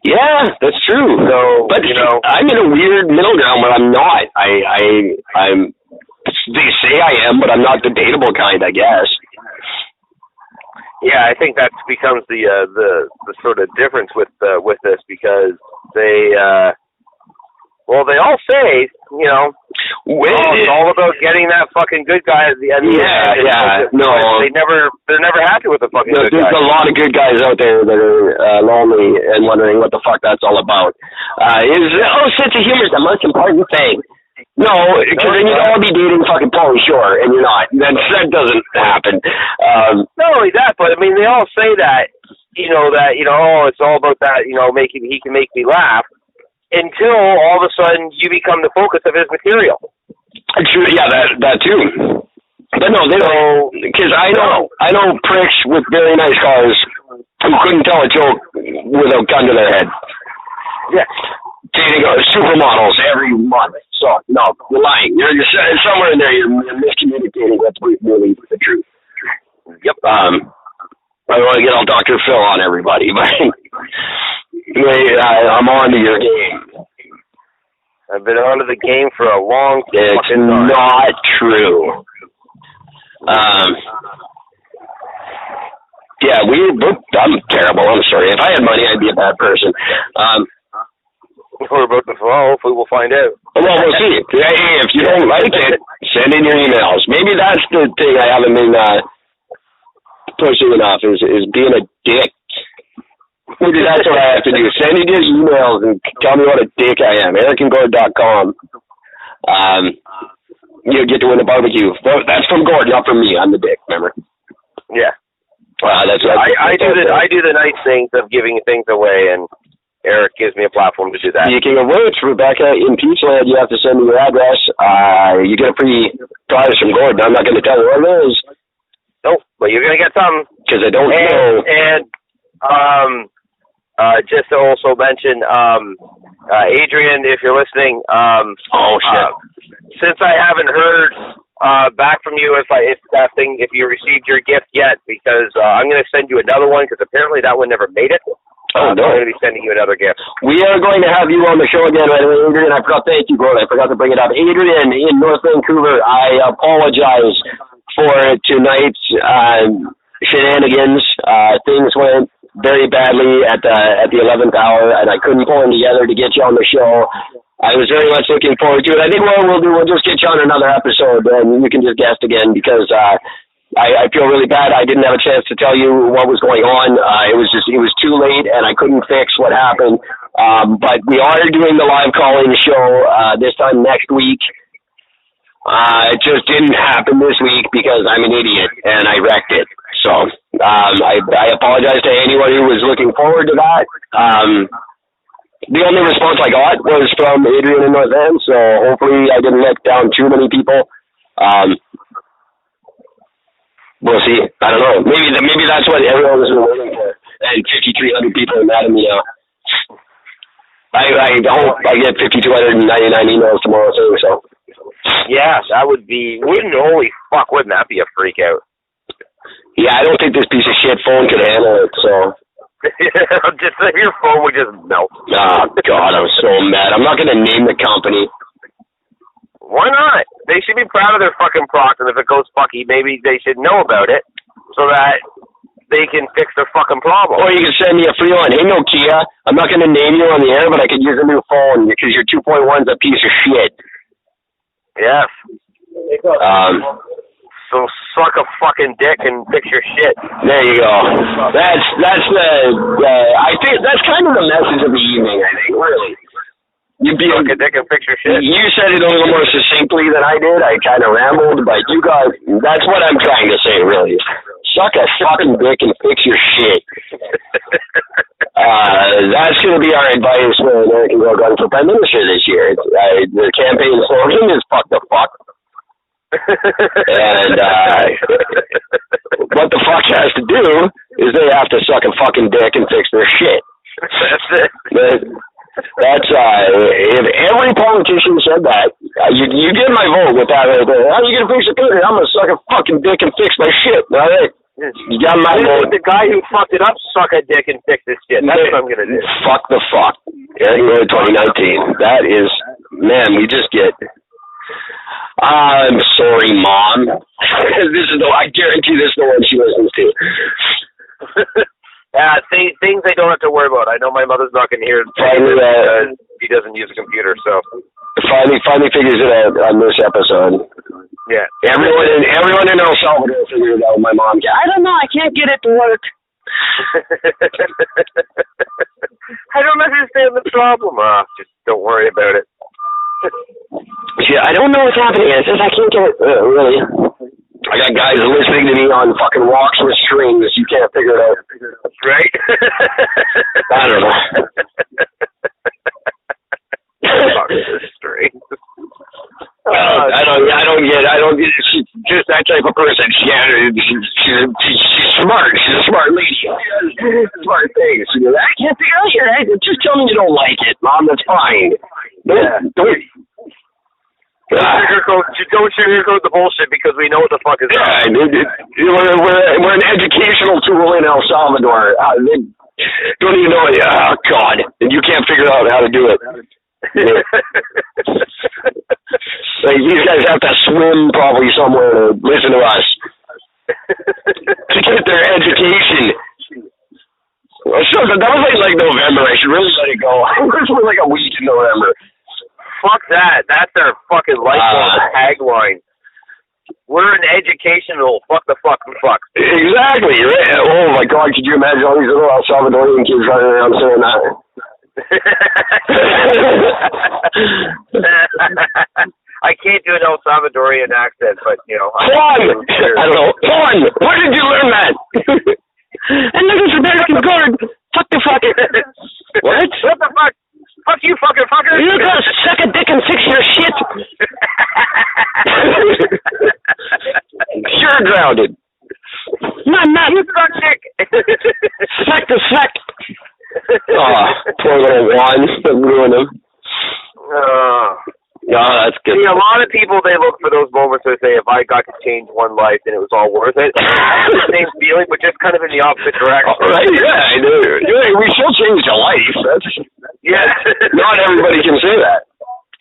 S2: Yeah, that's true. So, but I'm in a weird middle ground where I'm not. I'm. They say I am, but I'm not the dateable kind, I guess.
S1: Yeah, I think that becomes the sort of difference with this because they all say it's all about getting that fucking good guy at the end.
S2: Yeah. No,
S1: they're never happy with the fucking good guy.
S2: There's a lot of good guys out there that are lonely and wondering what the fuck that's all about. Sense of humor is the most important thing. No, because then you'd all be dating fucking Pauly Shore, and you're not. That doesn't happen.
S1: Not only that, but I mean, they all say that, it's all about that, he can make me laugh, until all of a sudden you become the focus of his material.
S2: True, yeah, that too. But no, they don't, because I know pricks with very nice cars who couldn't tell a joke with a gun to their head.
S1: Yeah.
S2: Dating supermodels every month. So, no, you're lying. You're somewhere in there, you're miscommunicating. That's really the truth.
S1: Yep.
S2: I don't want to get all Dr. Phil on everybody, but I'm on to your game.
S1: I've been on to the game for a long time.
S2: It's not true. I'm terrible. I'm sorry. If I had money, I'd be a bad person.
S1: We're about to fall. Hopefully we'll find out.
S2: Well, we'll see. Hey, if you don't like it, send in your emails. Maybe that's the thing I haven't been pushing enough is being a dick. Maybe that's what I have to do. Send in your emails and tell me what a dick I am. EricandGord.com. You get to win a barbecue. That's from Gord, not from me. I'm the dick, remember?
S1: Yeah.
S2: That's what
S1: I do the nice things of giving things away, and Eric gives me a platform to do that.
S2: Speaking of which, Rebecca, in Peachland, you have to send me your address. You get a free prize from Gord. I'm not going to tell you what it is.
S1: Nope, but you're going to get some.
S2: Because I don't know.
S1: And just to also mention, Adrian, if you're listening, since I haven't heard back from you if you received your gift yet, because I'm going to send you another one because apparently that one never made it.
S2: No.
S1: I'm going to be sending you another gift.
S2: We are going to have you on the show again, right away, Adrian. Thank you, Gord. I forgot to bring it up. Adrian in North Vancouver, I apologize for tonight's shenanigans. Things went very badly at the 11th hour, and I couldn't pull them together to get you on the show. I was very much looking forward to it. I think what we'll do, we'll just get you on another episode, and you can just guest again because I feel really bad. I didn't have a chance to tell you what was going on. It was too late, and I couldn't fix what happened. But we are doing the live call-in show this time next week. It just didn't happen this week because I'm an idiot, and I wrecked it. So I apologize to anyone who was looking forward to that. The only response I got was from Adrian in North End, so hopefully I didn't let down too many people. We'll see. I don't know. Maybe that's what everyone was waiting for. And 5,300 people are mad at me now. I hope I get 5,299 emails tomorrow too. So.
S1: Yeah, that would be. Holy fuck! Wouldn't that be a freak out?
S2: Yeah, I don't think this piece of shit phone could handle it. So.
S1: Just your phone would just melt.
S2: Oh God, I'm so mad. I'm not going to name the company.
S1: Why not? They should be proud of their fucking product, and if it goes fucky, maybe they should know about it so that they can fix their fucking problem.
S2: Or you can send me a free line. Hey, Nokia, I'm not going to name you on the air, but I could use a new phone because your 2.1's a piece of shit.
S1: Yes. So suck a fucking dick and fix your shit.
S2: There you go. That's I think that's kind of the message of the evening, I think, really. You
S1: suck a dick and fix your shit.
S2: You said it a little more succinctly than I did. I kind of rambled, but you guys, that's what I'm trying to say, really. Suck a fucking dick and fix your shit. That's going to be our advice for American Girl Gun for Prime Minister this year. The campaign slogan is fuck the fuck. And what the fuck has to do is they have to suck a fucking dick and fix their shit.
S1: That's it.
S2: That's if every politician said that, you get my vote with that. How are you gonna fix it? I'm gonna suck a fucking dick and fix my shit. All right. You got my vote.
S1: The guy who fucked it up suck a dick and fix this shit. That's what I'm gonna do.
S2: Fuck the fuck. January 2019. That is, man. We just get. I'm sorry, Mom. This is I guarantee this is the one she listens to.
S1: Things I don't have to worry about. I know my mother's not going to hear it because she doesn't use a computer, so.
S2: Finally figures it out on this episode.
S1: Yeah.
S2: Everyone in El Salvador figured it out. My mom, I don't know, I can't get it to work.
S1: I don't understand the problem. Just don't worry about it.
S2: Yeah, I don't know what's happening. It says I can't get it. Really. I got guys listening to me on fucking rocks with strings. You can't figure it out.
S1: Right?
S2: I don't know.
S1: Rocks with strings.
S2: I don't get. She's just that type of person. She's smart. She's a smart lady. She does smart things. She goes, I can't figure out your. Just tell me you don't like it, Mom. That's fine. Don't sugarcoat the bullshit because we know what the fuck is up. We're an educational tool in El Salvador. They don't even know it. Oh, God. And you can't figure out how to do it. Like, these guys have to swim probably somewhere to listen to us to get their education. So that was like November. I should really let it go. It was like a week in November.
S1: Fuck that. That's our fucking lifelong tagline. We're an educational fuck the fuck.
S2: Exactly. Right? Oh my God, could you imagine all these little El Salvadorian kids running around saying that?
S1: I can't do an El Salvadorian accent, but you know.
S2: Juan! I don't know. Juan! Where did you learn that? And look at American Gord. Fuck the fuck. What?
S1: What the fuck? Fuck you, fucking fucker!
S2: You gotta suck a dick and fix your shit! You're grounded. No,
S1: you suck dick!
S2: Suck the suck! Poor little Juan. Ruined him. That's good.
S1: See, a lot of people, they look for those moments where they say, if I got to change one life, then it was all worth it. I have the same feeling, but just kind of in the opposite direction.
S2: Right, yeah, I do. We still change a life.
S1: Yeah.
S2: Not everybody can say that.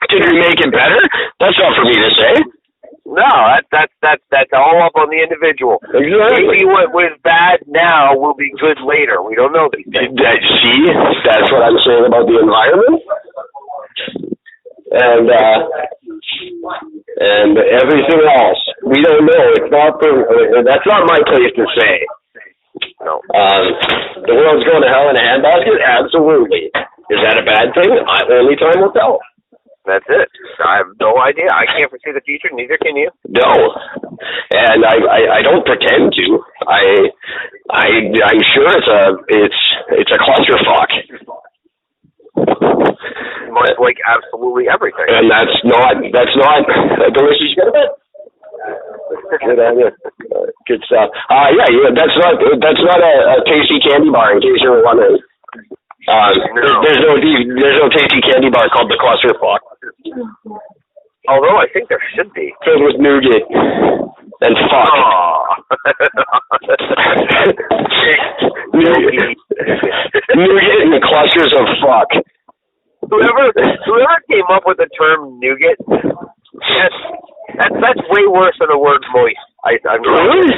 S2: Did we make it better? That's not for me to say.
S1: No, that's all up on the individual.
S2: Exactly.
S1: Maybe what was bad now will be good later. We don't know these things.
S2: See, that's what I'm saying about the environment. And everything else, we don't know. It's not that's not my place to say.
S1: No.
S2: The world's going to hell in a handbasket? Absolutely. Is that a bad thing? Only time will tell.
S1: That's it. I have no idea. I can't foresee the future. Neither can you.
S2: No. And I don't pretend to. I'm sure it's a clusterfuck.
S1: Much like absolutely everything.
S2: And that's not delicious. You got a bit? Good idea. Good stuff. Yeah. That's not a tasty candy bar. In case you were wondering.
S1: No.
S2: There's no tasty candy bar called the Clusterfuck.
S1: Although I think there should be.
S2: Filled with nougat and fuck. Nougat and clusters of fuck. Whoever
S1: came up with the term nougat, That's way worse than the word moist. I'm
S2: Really?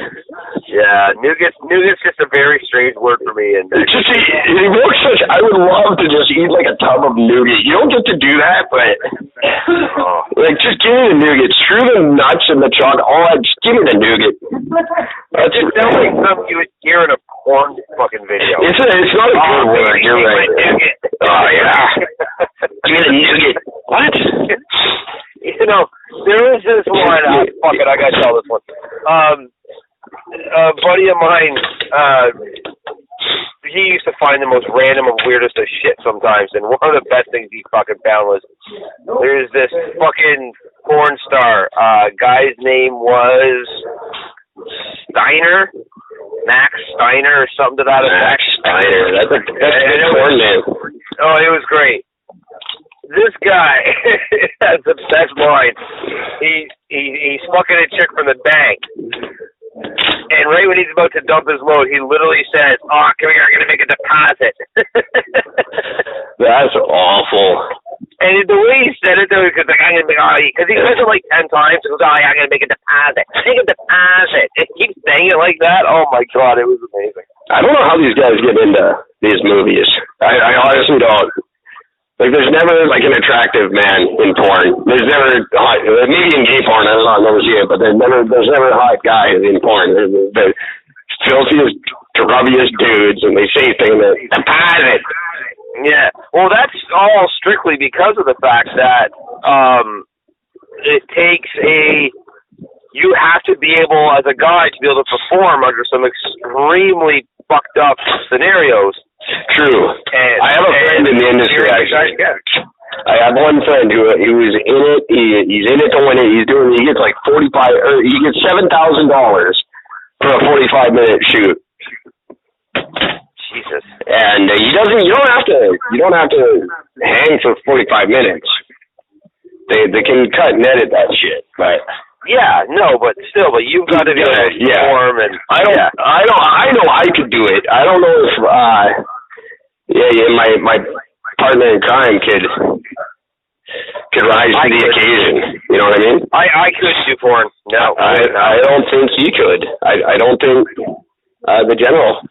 S1: Yeah, nougat's just a very strange word for me. And
S2: it evokes such. I would love to just eat like a tub of nougat. You don't get to do that, but like just give me the nougat. Screw the nuts and the chocolate. Just give me the nougat.
S1: It just sounds like something you would hear in a porn fucking video.
S2: It's not a good word. You're right. Oh yeah. Give me the nougat. What?
S1: You know, there is this one. Fuck it, I gotta tell this one. A buddy of mine, he used to find the most random and weirdest of shit sometimes, and one of the best things he fucking found was there's this fucking porn star. Guy's name was Steiner, Max Steiner, or something to that effect.
S2: Max Steiner. That's a good porn name.
S1: Oh, it was great. This guy has the best line. He's fucking a chick from the bank. And right when he's about to dump his load, he literally says, "Oh, come here, I'm going to make a deposit."
S2: That's awful.
S1: And the way he said it, though, because like, I'm going to make, because he says it like 10 times. He goes, "Oh, yeah, I'm going to make a deposit. Make a deposit." And he keeps saying it like that. Oh, my God, it was amazing.
S2: I don't know how these guys get into these movies. I honestly don't. Like, there's never, like, an attractive man in porn. There's never, maybe in gay porn, I don't know, I've never seen it, but there's never a hot guy in porn. They're the filthiest, grubbiest dudes, and they say things that, deposit.
S1: Yeah. Well, that's all strictly because of the fact that it takes you have to be able, as a guy, to be able to perform under some extremely fucked up scenarios.
S2: True. And I have a friend in the industry, actually. I have one friend who was in it. He's in it to win it. He gets like he gets $7,000 for a 45-minute shoot.
S1: Jesus.
S2: And you don't have to hang for 45 minutes. They can cut and edit that shit, but.
S1: Yeah, no, but you've got to be able to perform, and I know I could do it. I don't know if my partner in crime could rise to the occasion. You know what I mean? I could do porn. No,
S2: I don't think he could. I don't think the general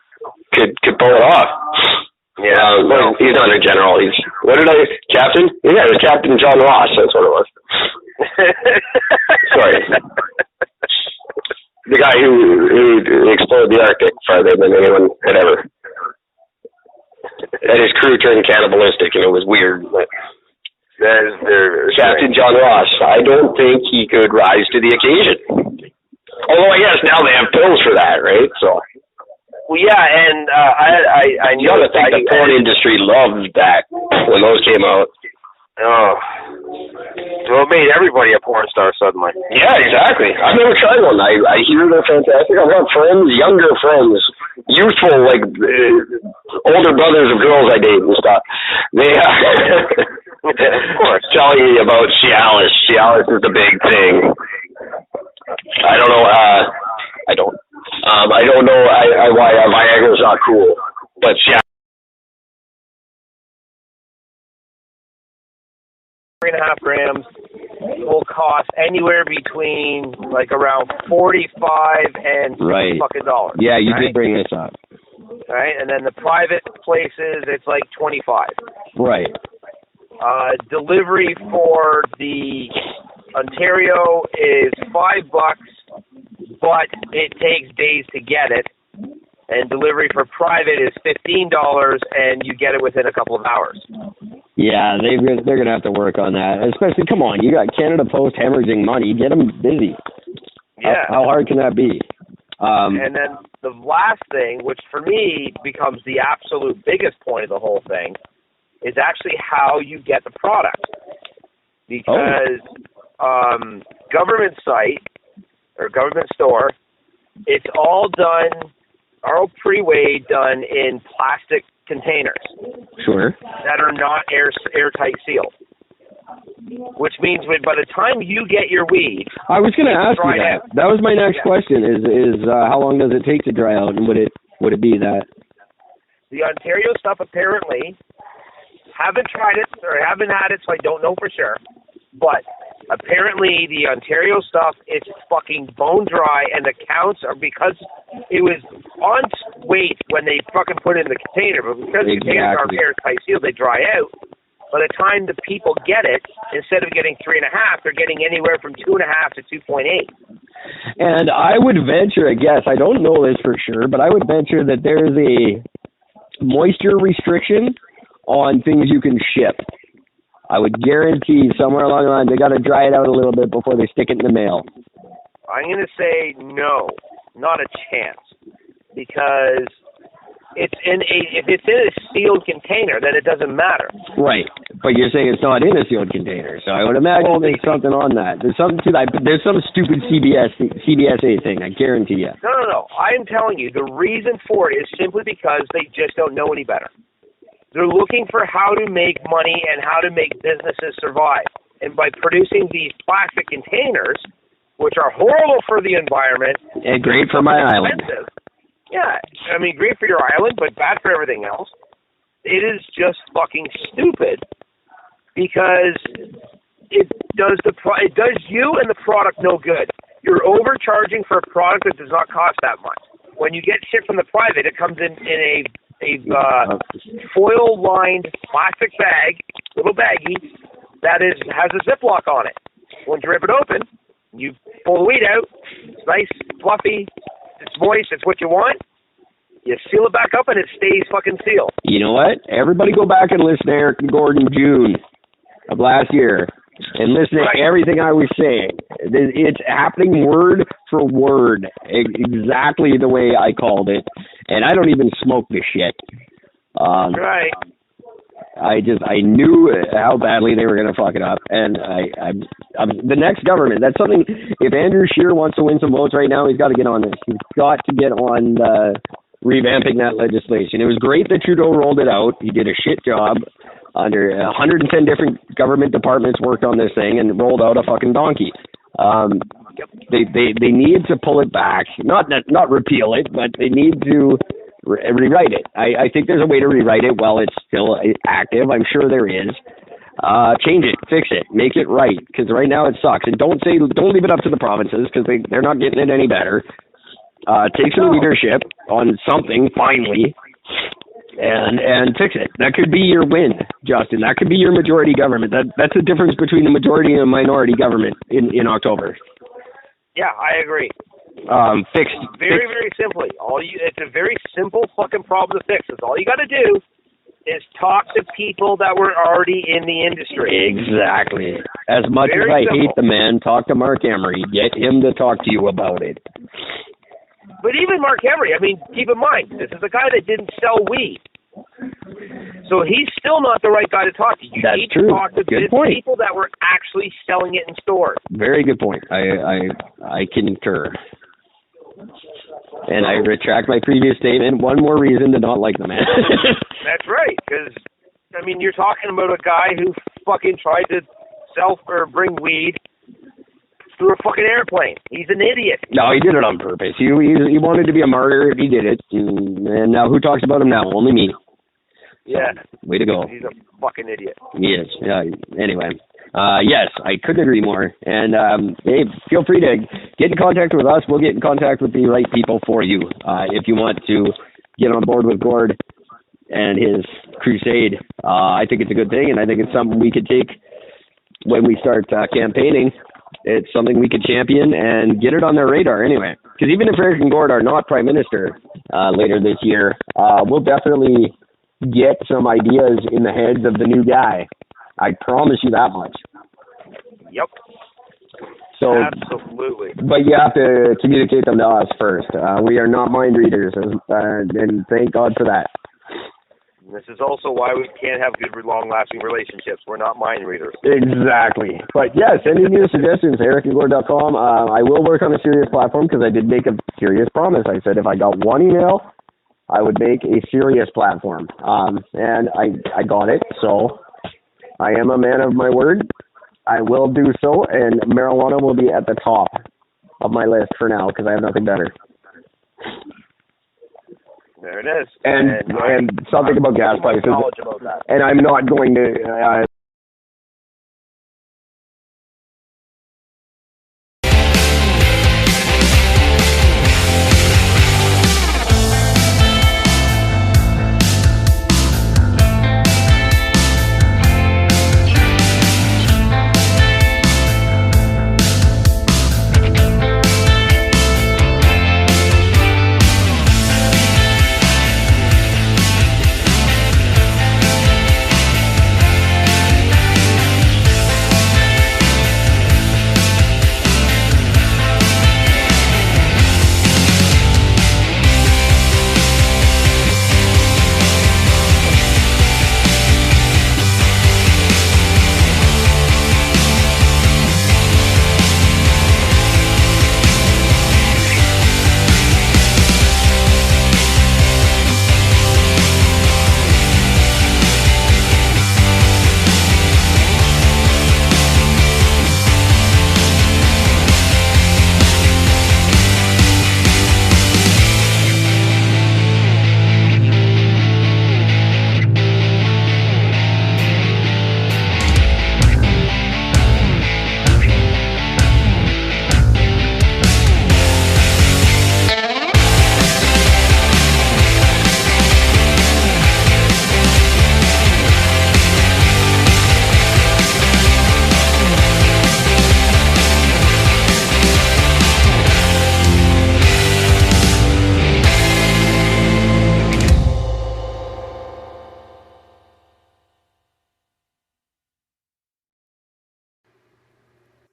S2: could pull it off. Yeah, well, he's not a general. Captain? Yeah, it was Captain John Ross. That's what it was. Sorry. The guy who explored the Arctic farther than anyone had ever. And his crew turned cannibalistic, and it was weird. But
S1: that is very
S2: Captain John Ross. I don't think he could rise to the occasion. Although I guess now they have pills for that, right? So.
S1: Well, yeah, and I know
S2: that the porn industry loved that when those came out.
S1: Oh. Well, it made everybody a porn star suddenly.
S2: Yeah, exactly. I've never tried one. I hear they're fantastic. I've got friends, younger friends, youthful, like, older brothers of girls I date and stuff. They, of course, telling me about Cialis. Cialis is the big thing. I don't know, I don't know why Viagra's not cool, but Cialis.
S1: 3.5 grams will cost anywhere between like around $45 and $50 fucking dollars.
S3: Yeah, you did bring this up.
S1: Right, and then the private places, it's like $25.
S3: Right.
S1: Delivery for the Ontario is $5, but it takes days to get it. And delivery for private is $15, and you get it within a couple of hours.
S3: Yeah, they're gonna have to work on that. Especially, come on, you got Canada Post hemorrhaging money. Get them busy.
S1: Yeah.
S3: How hard can that be?
S1: And then the last thing, which for me becomes the absolute biggest point of the whole thing, is actually how you get the product. Because government site or government store, it's all pre-weighed done in plastic containers.
S3: Sure.
S1: That are not airtight sealed. Which means by the time you get your weed,
S3: I was going to ask you that. That was my next question. Is how long does it take to dry out, and would it be that?
S1: The Ontario stuff apparently, haven't tried it or haven't had it, so I don't know for sure. But Apparently, the Ontario stuff is fucking bone dry, and the counts are because it was on weight when they fucking put it in the container, but because the containers aren't airtight sealed, they dry out. By the time the people get it, instead of getting 3.5, they're getting anywhere from 2.5 to 2.8.
S3: And I would venture a guess, I don't know this for sure, but I would venture that there's a moisture restriction on things you can ship. I would guarantee somewhere along the line they got to dry it out a little bit before they stick it in the mail.
S1: I'm going to say no, not a chance, because if it's in a sealed container, then it doesn't matter.
S3: Right, but you're saying it's not in a sealed container, so I would imagine there's something on that. There's something to that. There's some stupid CBSA thing, I guarantee you.
S1: No. I'm telling you, the reason for it is simply because they just don't know any better. They're looking for how to make money and how to make businesses survive. And by producing these plastic containers, which are horrible for the environment.
S3: And great for my island.
S1: Yeah, I mean, great for your island, but bad for everything else. It is just fucking stupid because it does you and the product no good. You're overcharging for a product that does not cost that much. When you get shit from the private, it comes in a foil-lined plastic bag, little baggie, that has a Ziploc on it. When you rip it open, you pull the weed out. It's nice, fluffy, it's moist, it's what you want. You seal it back up and it stays fucking sealed.
S3: You know what? Everybody go back and listen to Eric and Gord in June of last year and listen to everything I was saying. It's happening word for word, exactly the way I called it. And I don't even smoke this shit.
S1: Right.
S3: I knew how badly they were going to fuck it up. And I'm the next government, that's something, if Andrew Scheer wants to win some votes right now, he's got to get on this. He's got to get on revamping that legislation. It was great that Trudeau rolled it out. He did a shit job. Under 110 different government departments worked on this thing and rolled out a fucking donkey. They need to pull it back, not repeal it, but they need to rewrite it. I think there's a way to rewrite it while it's still active. I'm sure there is. Change it, fix it, make it right, because right now it sucks. And don't leave it up to the provinces, because they're not getting it any better. Take some leadership on something finally, and fix it. That could be your win, Justin. That could be your majority government. That's the difference between a majority and a minority government in October.
S1: Yeah, I agree. Very simply. It's a very simple fucking problem to fix. That's all you got to do is talk to people that were already in the industry.
S3: Exactly. As much as I hate the man, talk to Mark Emery. Get him to talk to you about it.
S1: But even Mark Emery, I mean, keep in mind, this is a guy that didn't sell weed. So he's still not the right guy to talk to. You
S3: That's
S1: need
S3: true.
S1: to talk to people that were actually selling it in stores.
S3: Very good point. I concur. And I retract my previous statement. One more reason to not like the man.
S1: That's right, because, I mean, you're talking about a guy who fucking tried to sell or bring weed through a fucking airplane. He's an idiot.
S3: No, he did it on purpose. He wanted to be a martyr. He did it. And now who talks about him now? Only me.
S1: Yeah.
S3: Way to go.
S1: He's a fucking idiot.
S3: He is. Yeah. Anyway. Yes, I couldn't agree more. And, hey, feel free to get in contact with us. We'll get in contact with the right people for you. If you want to get on board with Gord and his crusade, I think it's a good thing, and I think it's something we could take when we start campaigning. It's something we could champion and get it on their radar anyway. Because even if Eric and Gord are not Prime Minister later this year, we'll definitely get some ideas in the heads of the new guy. I promise you that much.
S1: Yep.
S3: So,
S1: absolutely.
S3: But you have to communicate them to us first. We are not mind readers, and thank God for that.
S1: This is also why we can't have good, long-lasting relationships. We're not mind readers.
S3: Exactly. But yes, send in your suggestions, ericandgord.com. I will work on a serious platform because I did make a serious promise. I said if I got one email, I would make a serious platform. And I got it, so I am a man of my word. I will do so, and marijuana will be at the top of my list for now because I have nothing better.
S1: There it is.
S3: And something about gas prices.
S1: About that.
S3: And I'm not going to